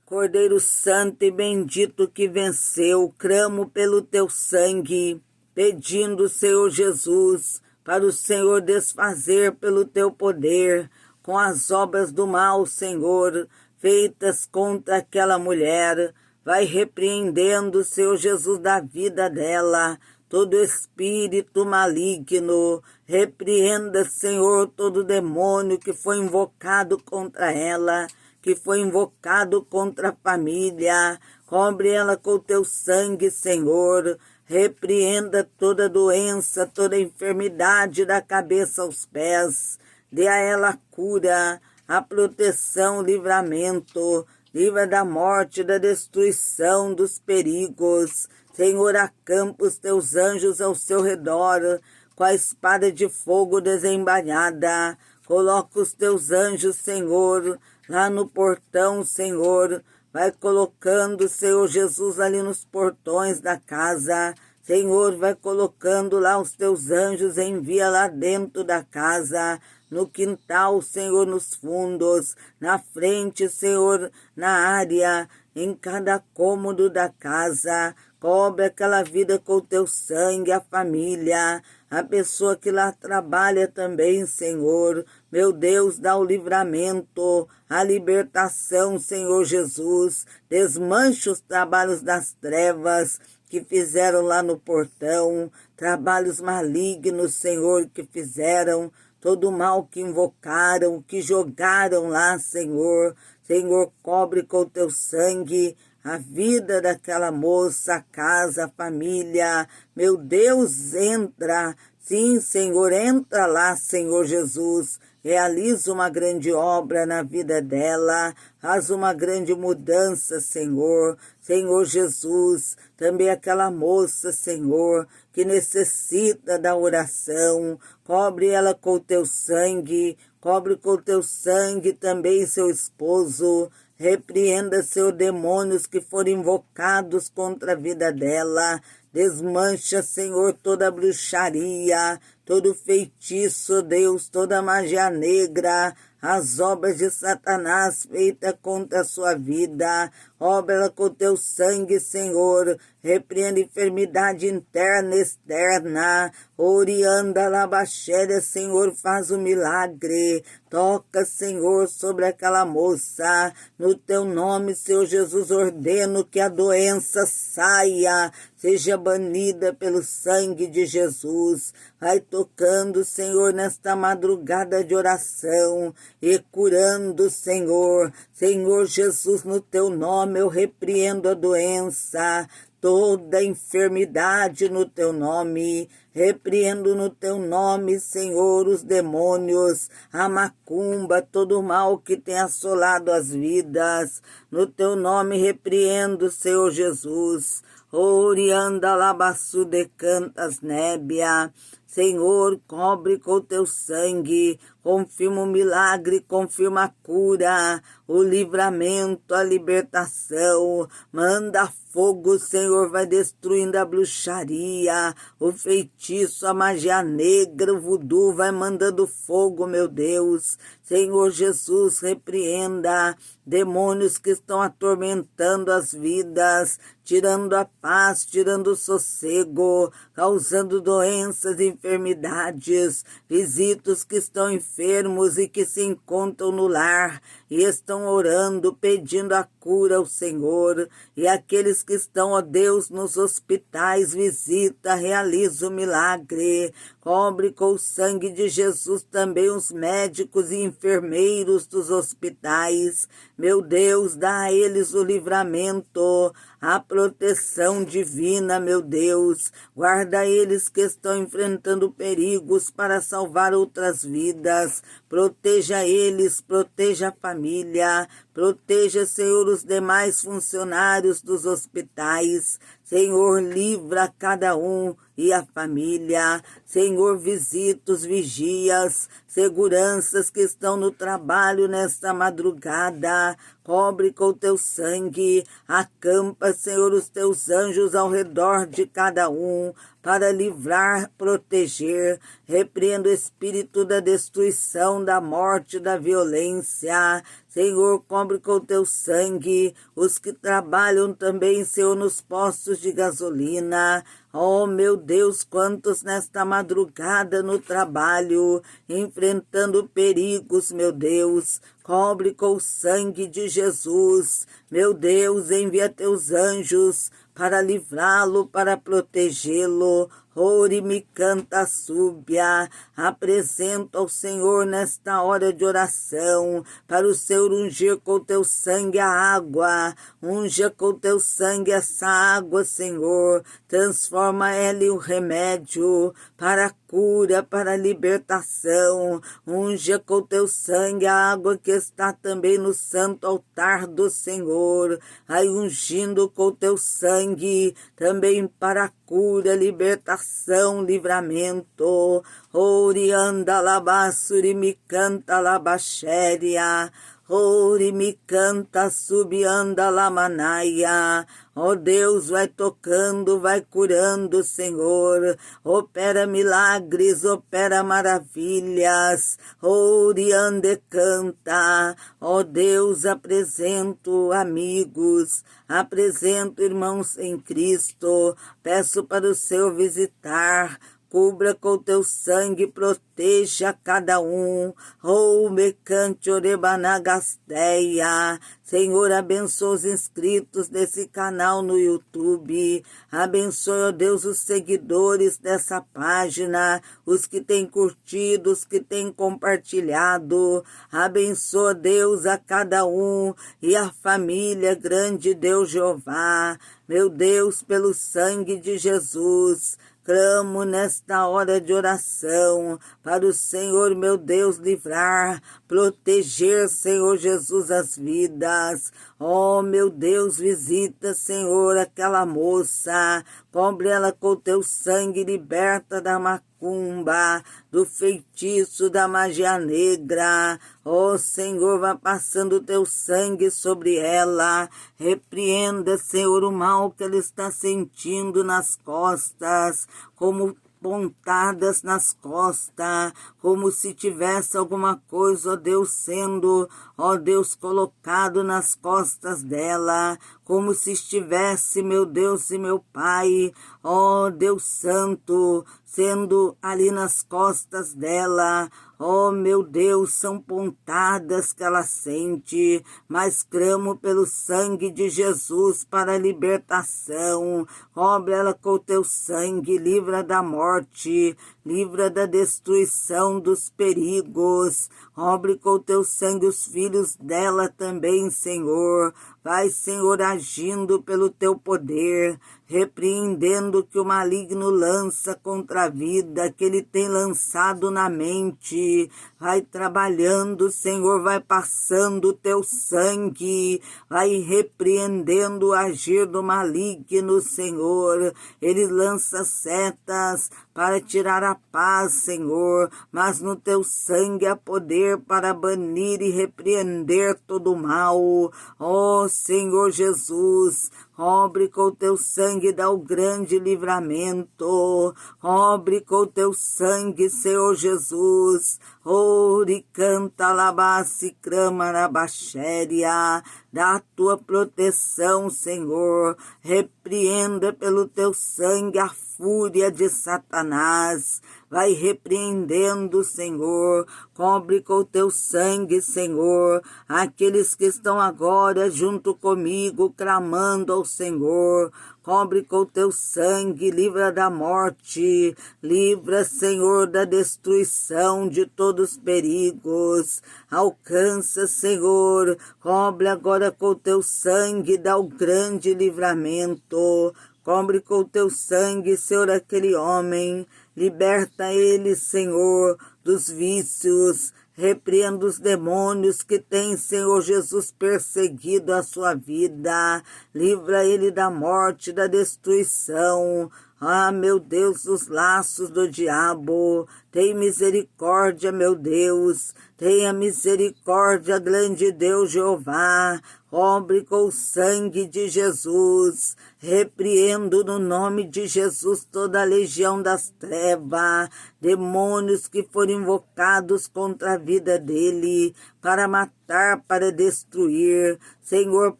Cordeiro Santo e bendito que venceu, clamo pelo teu sangue, pedindo, Senhor Jesus, para o Senhor desfazer pelo teu poder, com as obras do mal, Senhor, feitas contra aquela mulher. Vai repreendendo, Senhor Jesus, da vida dela, todo espírito maligno. Repreenda, Senhor, todo demônio que foi invocado contra ela, que foi invocado contra a família. Cobre ela com o teu sangue, Senhor. repreenda toda doença, toda enfermidade da cabeça aos pés, dê a ela a cura, a proteção, o livramento, livra da morte, da destruição, dos perigos. Senhor, acampa os teus anjos ao seu redor, com a espada de fogo desembainhada. Coloca os teus anjos, Senhor, lá no portão, Senhor. Vai colocando, Senhor Jesus, ali nos portões da casa. Senhor, vai colocando lá os teus anjos, envia lá dentro da casa, no quintal, Senhor, nos fundos, na frente, Senhor, na área, em cada cômodo da casa. Cobre aquela vida com o teu sangue, a família, a pessoa que lá trabalha também, Senhor. Meu Deus, dá o livramento, a libertação, Senhor Jesus. Desmancha os trabalhos das trevas que fizeram lá no portão, trabalhos malignos, Senhor, que fizeram, todo o mal que invocaram, que jogaram lá, Senhor. Senhor, cobre com o teu sangue a vida daquela moça, a casa, a família. Meu Deus, entra. Sim, Senhor, entra lá, Senhor Jesus. Realiza uma grande obra na vida dela. Faz uma grande mudança, Senhor. Senhor Jesus, também aquela moça, Senhor, que necessita da oração. Cobre ela com o teu sangue. Cobre com o teu sangue também seu esposo. Repreenda seus demônios que foram invocados contra a vida dela. Desmancha, Senhor, toda bruxaria, todo feitiço, Deus, toda magia negra, as obras de Satanás feitas contra a sua vida. Obra com teu sangue, Senhor. Repreenda enfermidade interna e externa. Orianda labaxéria, Senhor, faz o milagre. Toca, Senhor, sobre aquela moça. No teu nome, Senhor Jesus, ordeno que a doença saia, seja banida pelo sangue de Jesus. Vai tocando, Senhor, nesta madrugada de oração e curando, Senhor. Senhor Jesus, no teu nome eu repreendo a doença, toda enfermidade no teu nome. Repreendo no teu nome, Senhor, os demônios, a macumba, todo o mal que tem assolado as vidas. No teu nome repreendo, Senhor Jesus. Orianda labaçu de cantas nébia. Senhor, cobre com o teu sangue, confirma o milagre, confirma a cura, o livramento, a libertação. Manda fogo, Senhor, vai destruindo a bruxaria, o feitiço, a magia negra, o voodoo, vai mandando fogo, meu Deus. Senhor Jesus, repreenda demônios que estão atormentando as vidas, tirando a paz, tirando o sossego, causando doenças e enfermidades. Visita os que estão enfermos e que se encontram no lar e estão orando, pedindo a cura ao Senhor. E aqueles que estão, ó Deus, nos hospitais, visita, realiza o milagre. Cobre com o sangue de Jesus também os médicos e enfermeiros dos hospitais. Meu Deus, dá a eles o livramento, a proteção divina, meu Deus. Guarda eles que estão enfrentando perigos para salvar outras vidas. Proteja eles, proteja a família. Proteja, Senhor, os demais funcionários dos hospitais. Senhor, livra cada um e a família. Senhor, visita os vigias, seguranças que estão no trabalho nesta madrugada. Cobre com o teu sangue, acampa, Senhor, os teus anjos ao redor de cada um, para livrar, proteger. Repreenda o espírito da destruição, da morte, da violência. Senhor, cobre com o teu sangue os que trabalham também, Senhor, nos postos de gasolina. Oh, meu Deus, quantos nesta madrugada no trabalho, enfrentando perigos, meu Deus. Cobre com o sangue de Jesus. Meu Deus, envia teus anjos para livrá-lo, para protegê-lo. Ore me canta súbia, apresento ao Senhor nesta hora de oração, para o Senhor ungir com o teu sangue a água, unja com o teu sangue essa água, Senhor, transforma ela em um remédio para a cura, para a libertação, unja com o teu sangue a água que está também no santo altar do Senhor, aí ungindo com o teu sangue também para a cura, libertação, livramento. Orianda labassuri me canta labaxéria, ori me canta subianda lamanaia. Ó Deus, vai tocando, vai curando, Senhor, opera milagres, opera maravilhas, oriande canta. Ó Deus, apresento amigos, apresento irmãos em Cristo, peço para o Senhor visitar, cubra com teu sangue, proteja cada um. Oh, mecante orebanagasteia. Senhor, abençoa os inscritos desse canal no YouTube. Abençoe, ó Deus, os seguidores dessa página, os que têm curtido, os que têm compartilhado. Abençoa, Deus, a cada um e a família, grande Deus Jeová. Meu Deus, pelo sangue de Jesus, clamo nesta hora de oração para o Senhor, meu Deus, livrar, proteger, Senhor Jesus, as vidas. Oh, meu Deus, visita, Senhor, aquela moça, cobre ela com o teu sangue, liberta da macumba, do feitiço, da magia negra. Ó Senhor, vá passando o teu sangue sobre ela. Repreenda, Senhor, o mal que ela está sentindo nas costas, como pontadas nas costas, como se tivesse alguma coisa, ó Deus, sendo, ó Deus, colocado nas costas dela, como se estivesse, meu Deus e meu Pai, ó Deus Santo, sendo ali nas costas dela. Oh, meu Deus, são pontadas que ela sente, mas clamo pelo sangue de Jesus para a libertação. Cobre ela com o teu sangue, livra da morte, livra da destruição, dos perigos. Cobre com o teu sangue os filhos dela também, Senhor. Vai, Senhor, agindo pelo teu poder, repreendendo que o maligno lança contra a vida, que ele tem lançado na mente. Vai trabalhando, Senhor, vai passando o teu sangue, vai repreendendo o agir do maligno, Senhor. Ele lança setas para tirar a paz, Senhor, mas no teu sangue há poder para banir e repreender todo o mal. Ó Senhor Jesus, cobre com o teu sangue, dá o grande livramento. Cobre com o teu sangue, Senhor Jesus. Ori canta labasse cramarabaxéria. Da tua proteção, Senhor. Repreenda pelo teu sangue a fúria de Satanás. Vai repreendendo, Senhor. Cobre com o teu sangue, Senhor, aqueles que estão agora junto comigo, clamando ao Senhor. Cobre com o teu sangue, livra da morte, livra, Senhor, da destruição, de todos os perigos. Alcança, Senhor, cobre agora com o teu sangue, dá o grande livramento. Cobre com o teu sangue, Senhor, aquele homem. Liberta ele, Senhor, dos vícios. Repreenda os demônios que têm, Senhor Jesus, perseguido a sua vida. Livra ele da morte, da destruição. Ah, meu Deus, os laços do diabo. Tem misericórdia, meu Deus. Tenha misericórdia, grande Deus Jeová. Cobre com o sangue de Jesus. Repreendo no nome de Jesus toda a legião das trevas, demônios que foram invocados contra a vida dele, para matar, para destruir. Senhor,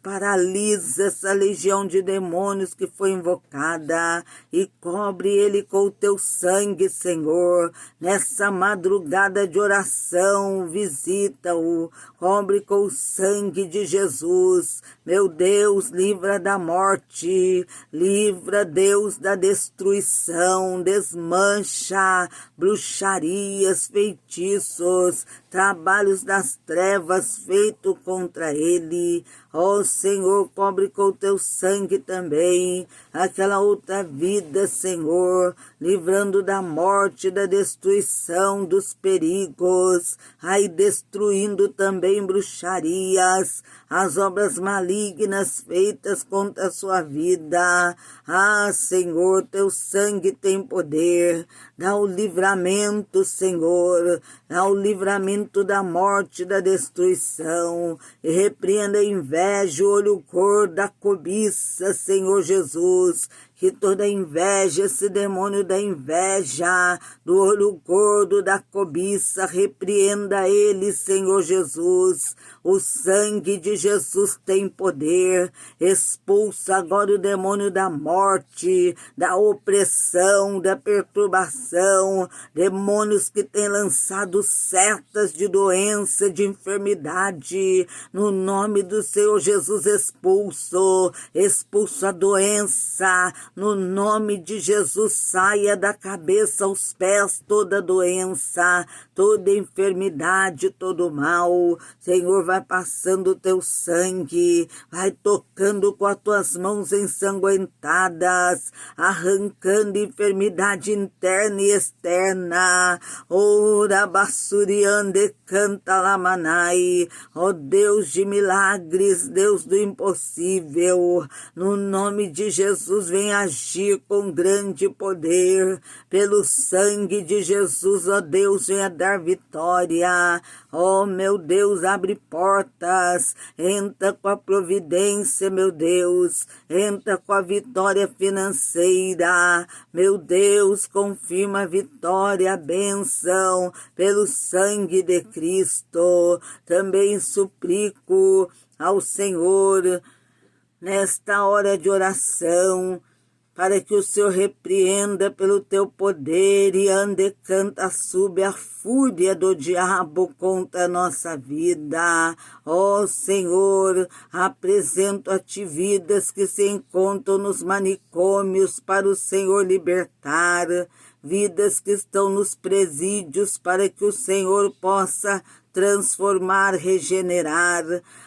paralisa essa legião de demônios que foi invocada e cobre ele com o teu sangue, Senhor. Nessa madrugada de oração, visita-o, cobre com o sangue de Jesus. Meu Deus, livra da morte. morte. Livra, Deus, da destruição, desmancha bruxarias, feitiços, trabalhos das trevas feito contra ele. Ó Senhor, cobre com o teu sangue também aquela outra vida, Senhor, livrando da morte, da destruição, dos perigos, aí destruindo também bruxarias, as obras malignas feitas contra a sua vida. Ah, Senhor, teu sangue tem poder. Dá o livramento, Senhor, dá o livramento da morte, da destruição, e repreenda a inveja, o olho cor da cobiça, Senhor Jesus, que toda inveja, esse demônio da inveja, do olho gordo, da cobiça, repreenda ele, Senhor Jesus. O sangue de Jesus tem poder. Expulsa agora o demônio da morte, da opressão, da perturbação, demônios que têm lançado setas de doença, de enfermidade. No nome do Senhor Jesus, expulso a doença. No nome de Jesus, saia da cabeça aos pés toda doença, toda enfermidade, todo mal. Senhor, vai passando o teu sangue, vai tocando com as tuas mãos ensanguentadas, arrancando enfermidade interna e externa. Ora basuriande canta lamanai. Ó Deus de milagres, Deus do impossível, no nome de Jesus, vem agir com grande poder. Pelo sangue de Jesus, ó Deus, venha dar vitória. Ó meu Deus, abre portas, entra com a providência, meu Deus, entra com a vitória financeira, meu Deus, confirma a vitória, a bênção, pelo sangue de Cristo. Também suplico ao Senhor, nesta hora de oração, para que o Senhor repreenda pelo teu poder e ande canta sube a fúria do diabo contra a nossa vida. Ó Senhor, apresento a ti vidas que se encontram nos manicômios para o Senhor libertar, vidas que estão nos presídios para que o Senhor possa transformar, regenerar.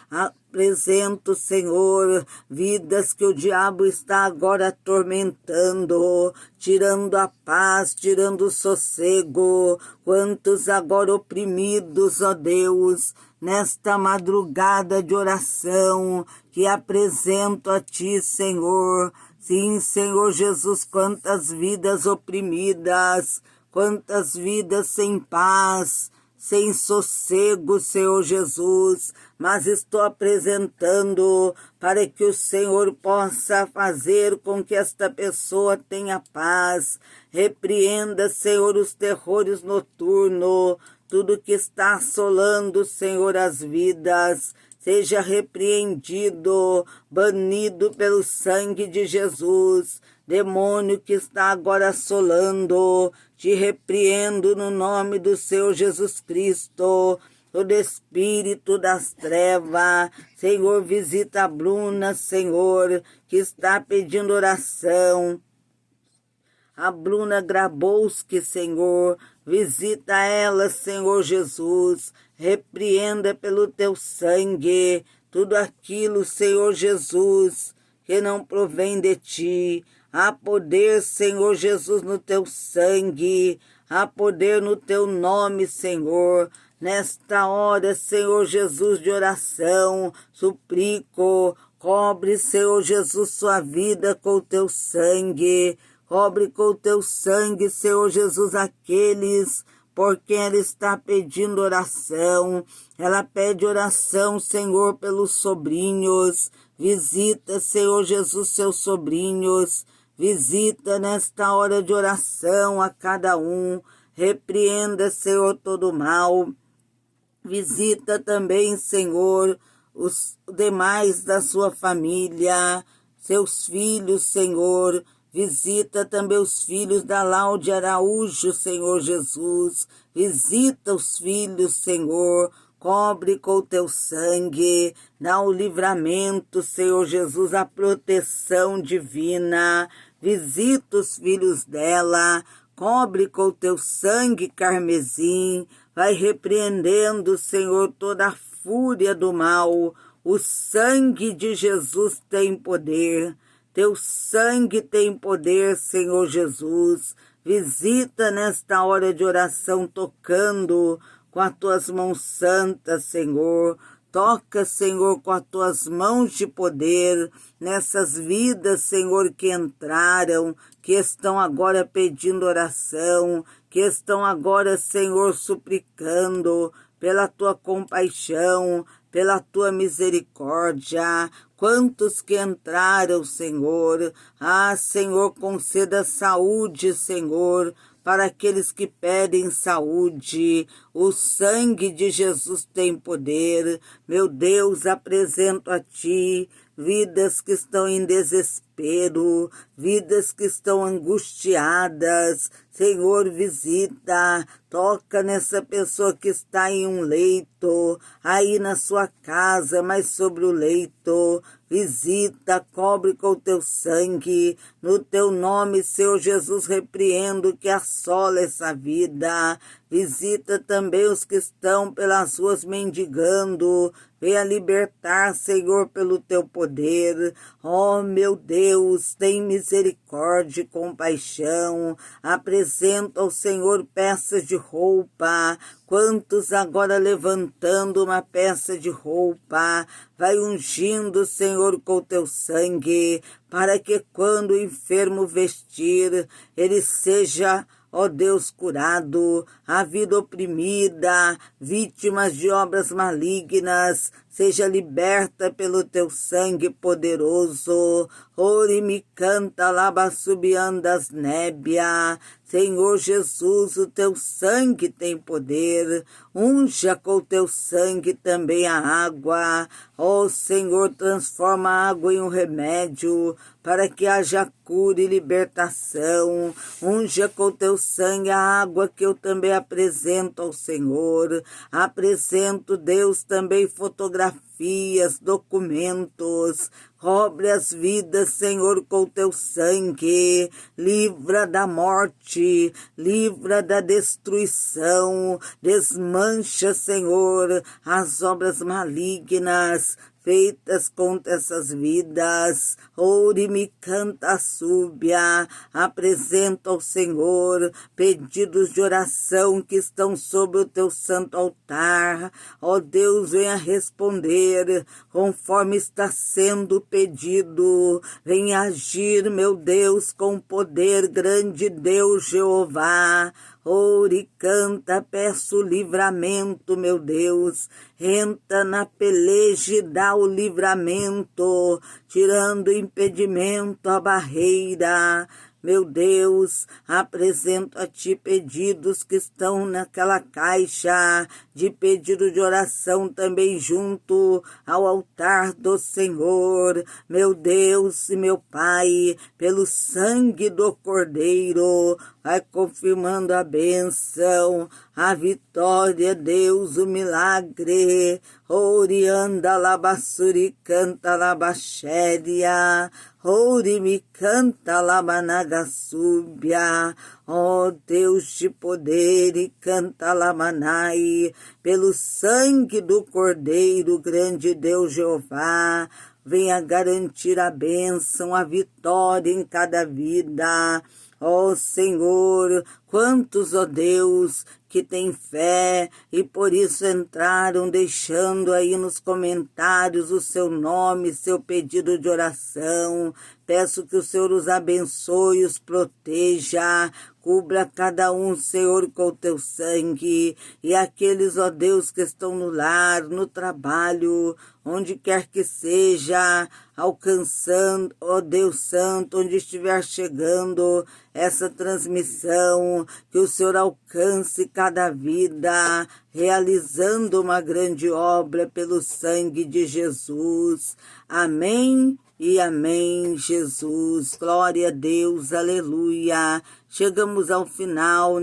Apresento, Senhor, vidas que o diabo está agora atormentando, tirando a paz, tirando o sossego. Quantos agora oprimidos, ó Deus, nesta madrugada de oração que apresento a ti, Senhor. Sim, Senhor Jesus, quantas vidas oprimidas, quantas vidas sem paz, sem sossego, Senhor Jesus, mas estou apresentando para que o Senhor possa fazer com que esta pessoa tenha paz. Repreenda, Senhor, os terrores noturnos, tudo que está assolando, Senhor, as vidas. Seja repreendido, banido pelo sangue de Jesus. Demônio que está agora assolando, te repreendo no nome do Senhor Jesus Cristo. Todo espírito das trevas, Senhor, visita a Bruna, Senhor, que está pedindo oração. A Bruna Grabowski, Senhor, visita ela, Senhor Jesus, repreenda pelo teu sangue tudo aquilo, Senhor Jesus, que não provém de ti. Há poder, Senhor Jesus, no teu sangue, há poder no teu nome, Senhor. Nesta hora, Senhor Jesus, de oração, suplico, cobre, Senhor Jesus, sua vida com o teu sangue. Cobre com o teu sangue, Senhor Jesus, aqueles por quem ela está pedindo oração. Ela pede oração, Senhor, pelos sobrinhos. Visita, Senhor Jesus, seus sobrinhos. Visita nesta hora de oração a cada um. Repreenda, Senhor, todo mal. Visita também, Senhor, os demais da sua família, seus filhos, Senhor. Visita também os filhos da Láudia Araújo, Senhor Jesus. Visita os filhos, Senhor, cobre com o teu sangue, dá o livramento, Senhor Jesus, a proteção divina, visita os filhos dela, cobre com o teu sangue carmesim, vai repreendendo, Senhor, toda a fúria do mal. O sangue de Jesus tem poder, teu sangue tem poder, Senhor Jesus. Visita nesta hora de oração, tocando com as tuas mãos santas, Senhor. Toca, Senhor, com as tuas mãos de poder nessas vidas, Senhor, que entraram, que estão agora pedindo oração, que estão agora, Senhor, suplicando pela tua compaixão, pela tua misericórdia. Quantos que entraram, Senhor? Senhor, conceda saúde, Senhor, para aqueles que pedem saúde. O sangue de Jesus tem poder. Meu Deus, apresento a Ti vidas que estão em desespero, vidas que estão angustiadas. Senhor, visita, toca nessa pessoa que está em um leito, aí na sua casa, mas sobre o leito. Visita, cobre com o teu sangue, no teu nome, Senhor Jesus, repreendo que assola essa vida. Visita também os que estão pelas ruas mendigando. Venha libertar, Senhor, pelo teu poder. Oh, meu Deus, tem misericórdia e compaixão. Apresenta ao Senhor peças de roupa. Quantos agora levantando uma peça de roupa, vai ungindo, Senhor, com o teu sangue, para que quando o enfermo vestir, ele seja, ó Deus, curado. A vida oprimida, vítimas de obras malignas, seja liberta pelo teu sangue poderoso. Ore me canta labassubiandas nébia. Senhor Jesus, o teu sangue tem poder. Unja com o teu sangue também a água. Ó Senhor, transforma a água em um remédio, para que haja cura e libertação. Unja com o teu sangue a água que eu também apresento ao Senhor. Apresento, Deus, também fotografias, documentos. Cobre as vidas, Senhor, com o teu sangue. Livra da morte, livra da destruição. Desmancha, Senhor, as obras malignas feitas contra essas vidas. Ore me canta súbia, apresenta ao Senhor pedidos de oração que estão sobre o teu santo altar. Ó Deus, venha responder conforme está sendo pedido. Venha agir, meu Deus, com poder, grande Deus Jeová. Ore, canta, peço livramento, meu Deus. Entra na peleja e dá o livramento, tirando o impedimento, a barreira. Meu Deus, apresento a Ti pedidos que estão naquela caixa de pedido de oração também junto ao altar do Senhor. Meu Deus e meu Pai, pelo sangue do Cordeiro, vai confirmando a bênção, a vitória, Deus, o milagre. Orianda labassuri canta labaxéria, Ori me canta lamanagassúbia. Ó Deus de poder e canta lamanai, pelo sangue do Cordeiro, grande Deus Jeová, venha garantir a bênção, a vitória em cada vida. Ó Senhor, quantos, ó Deus, que têm fé e por isso entraram deixando aí nos comentários o seu nome, seu pedido de oração. Peço que o Senhor os abençoe, os proteja, cubra cada um, Senhor, com o teu sangue. E aqueles, ó Deus, que estão no lar, no trabalho, onde quer que seja, alcançando, ó Deus Santo, onde estiver chegando essa transmissão, que o Senhor alcance cada vida, realizando uma grande obra pelo sangue de Jesus. Amém e amém, Jesus. Glória a Deus, aleluia. Chegamos ao final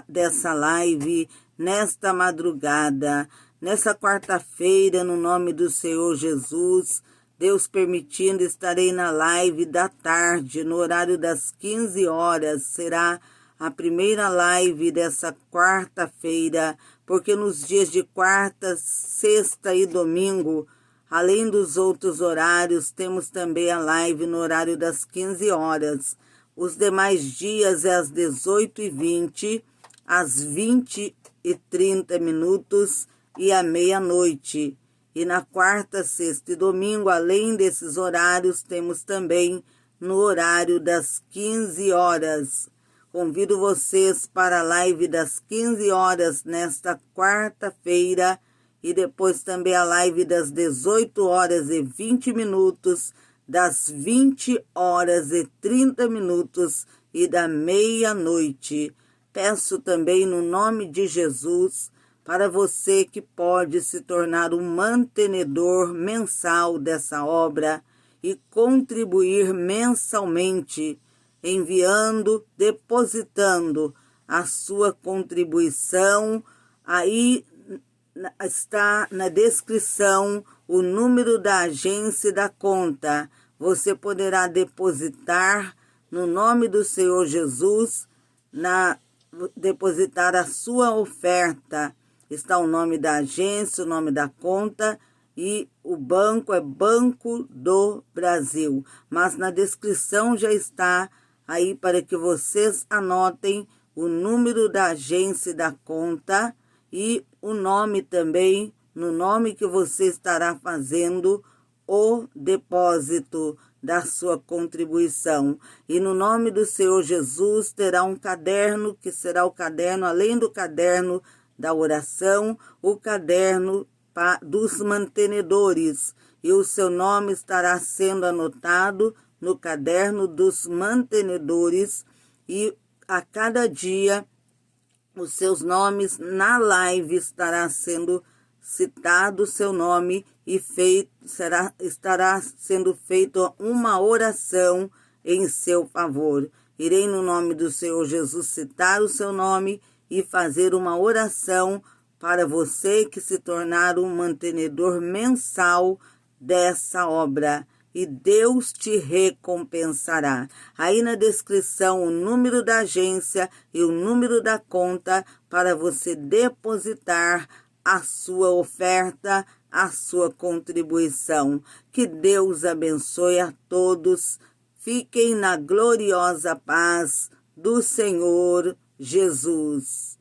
dessa live, nesta madrugada. Nessa quarta-feira, no nome do Senhor Jesus, Deus permitindo, estarei na live da tarde, no horário das 15 horas. Será a primeira live dessa quarta-feira, porque nos dias de quarta, sexta e domingo, além dos outros horários, temos também a live no horário das 15 horas. Os demais dias é às 18h20, às 20h30 e à meia-noite. E na quarta, sexta e domingo, além desses horários, temos também no horário das 15 horas. Convido vocês para a live das 15 horas nesta quarta-feira e depois também a live das 18h20, das 20h30 e da meia-noite. Peço também no nome de Jesus para você que pode se tornar um mantenedor mensal dessa obra e contribuir mensalmente, enviando, depositando a sua contribuição. Aí está na descrição o número da agência e da conta. Você poderá depositar no nome do Senhor Jesus, depositar a sua oferta. Está o nome da agência, o nome da conta e o banco é Banco do Brasil. Mas na descrição já está aí para que vocês anotem o número da agência e da conta e o nome também, no nome que você estará fazendo o depósito da sua contribuição. E no nome do Senhor Jesus terá um caderno, que será o caderno, além do caderno da oração, o caderno dos mantenedores. E o seu nome estará sendo anotado no caderno dos mantenedores e a cada dia os seus nomes na live estará sendo citado o seu nome e estará sendo feita uma oração em seu favor. Irei no nome do Senhor Jesus citar o seu nome e fazer uma oração para você que se tornar um mantenedor mensal dessa obra. E Deus te recompensará. Aí na descrição o número da agência e o número da conta para você depositar a sua oferta, a sua contribuição. Que Deus abençoe a todos. Fiquem na gloriosa paz do Senhor Jesus.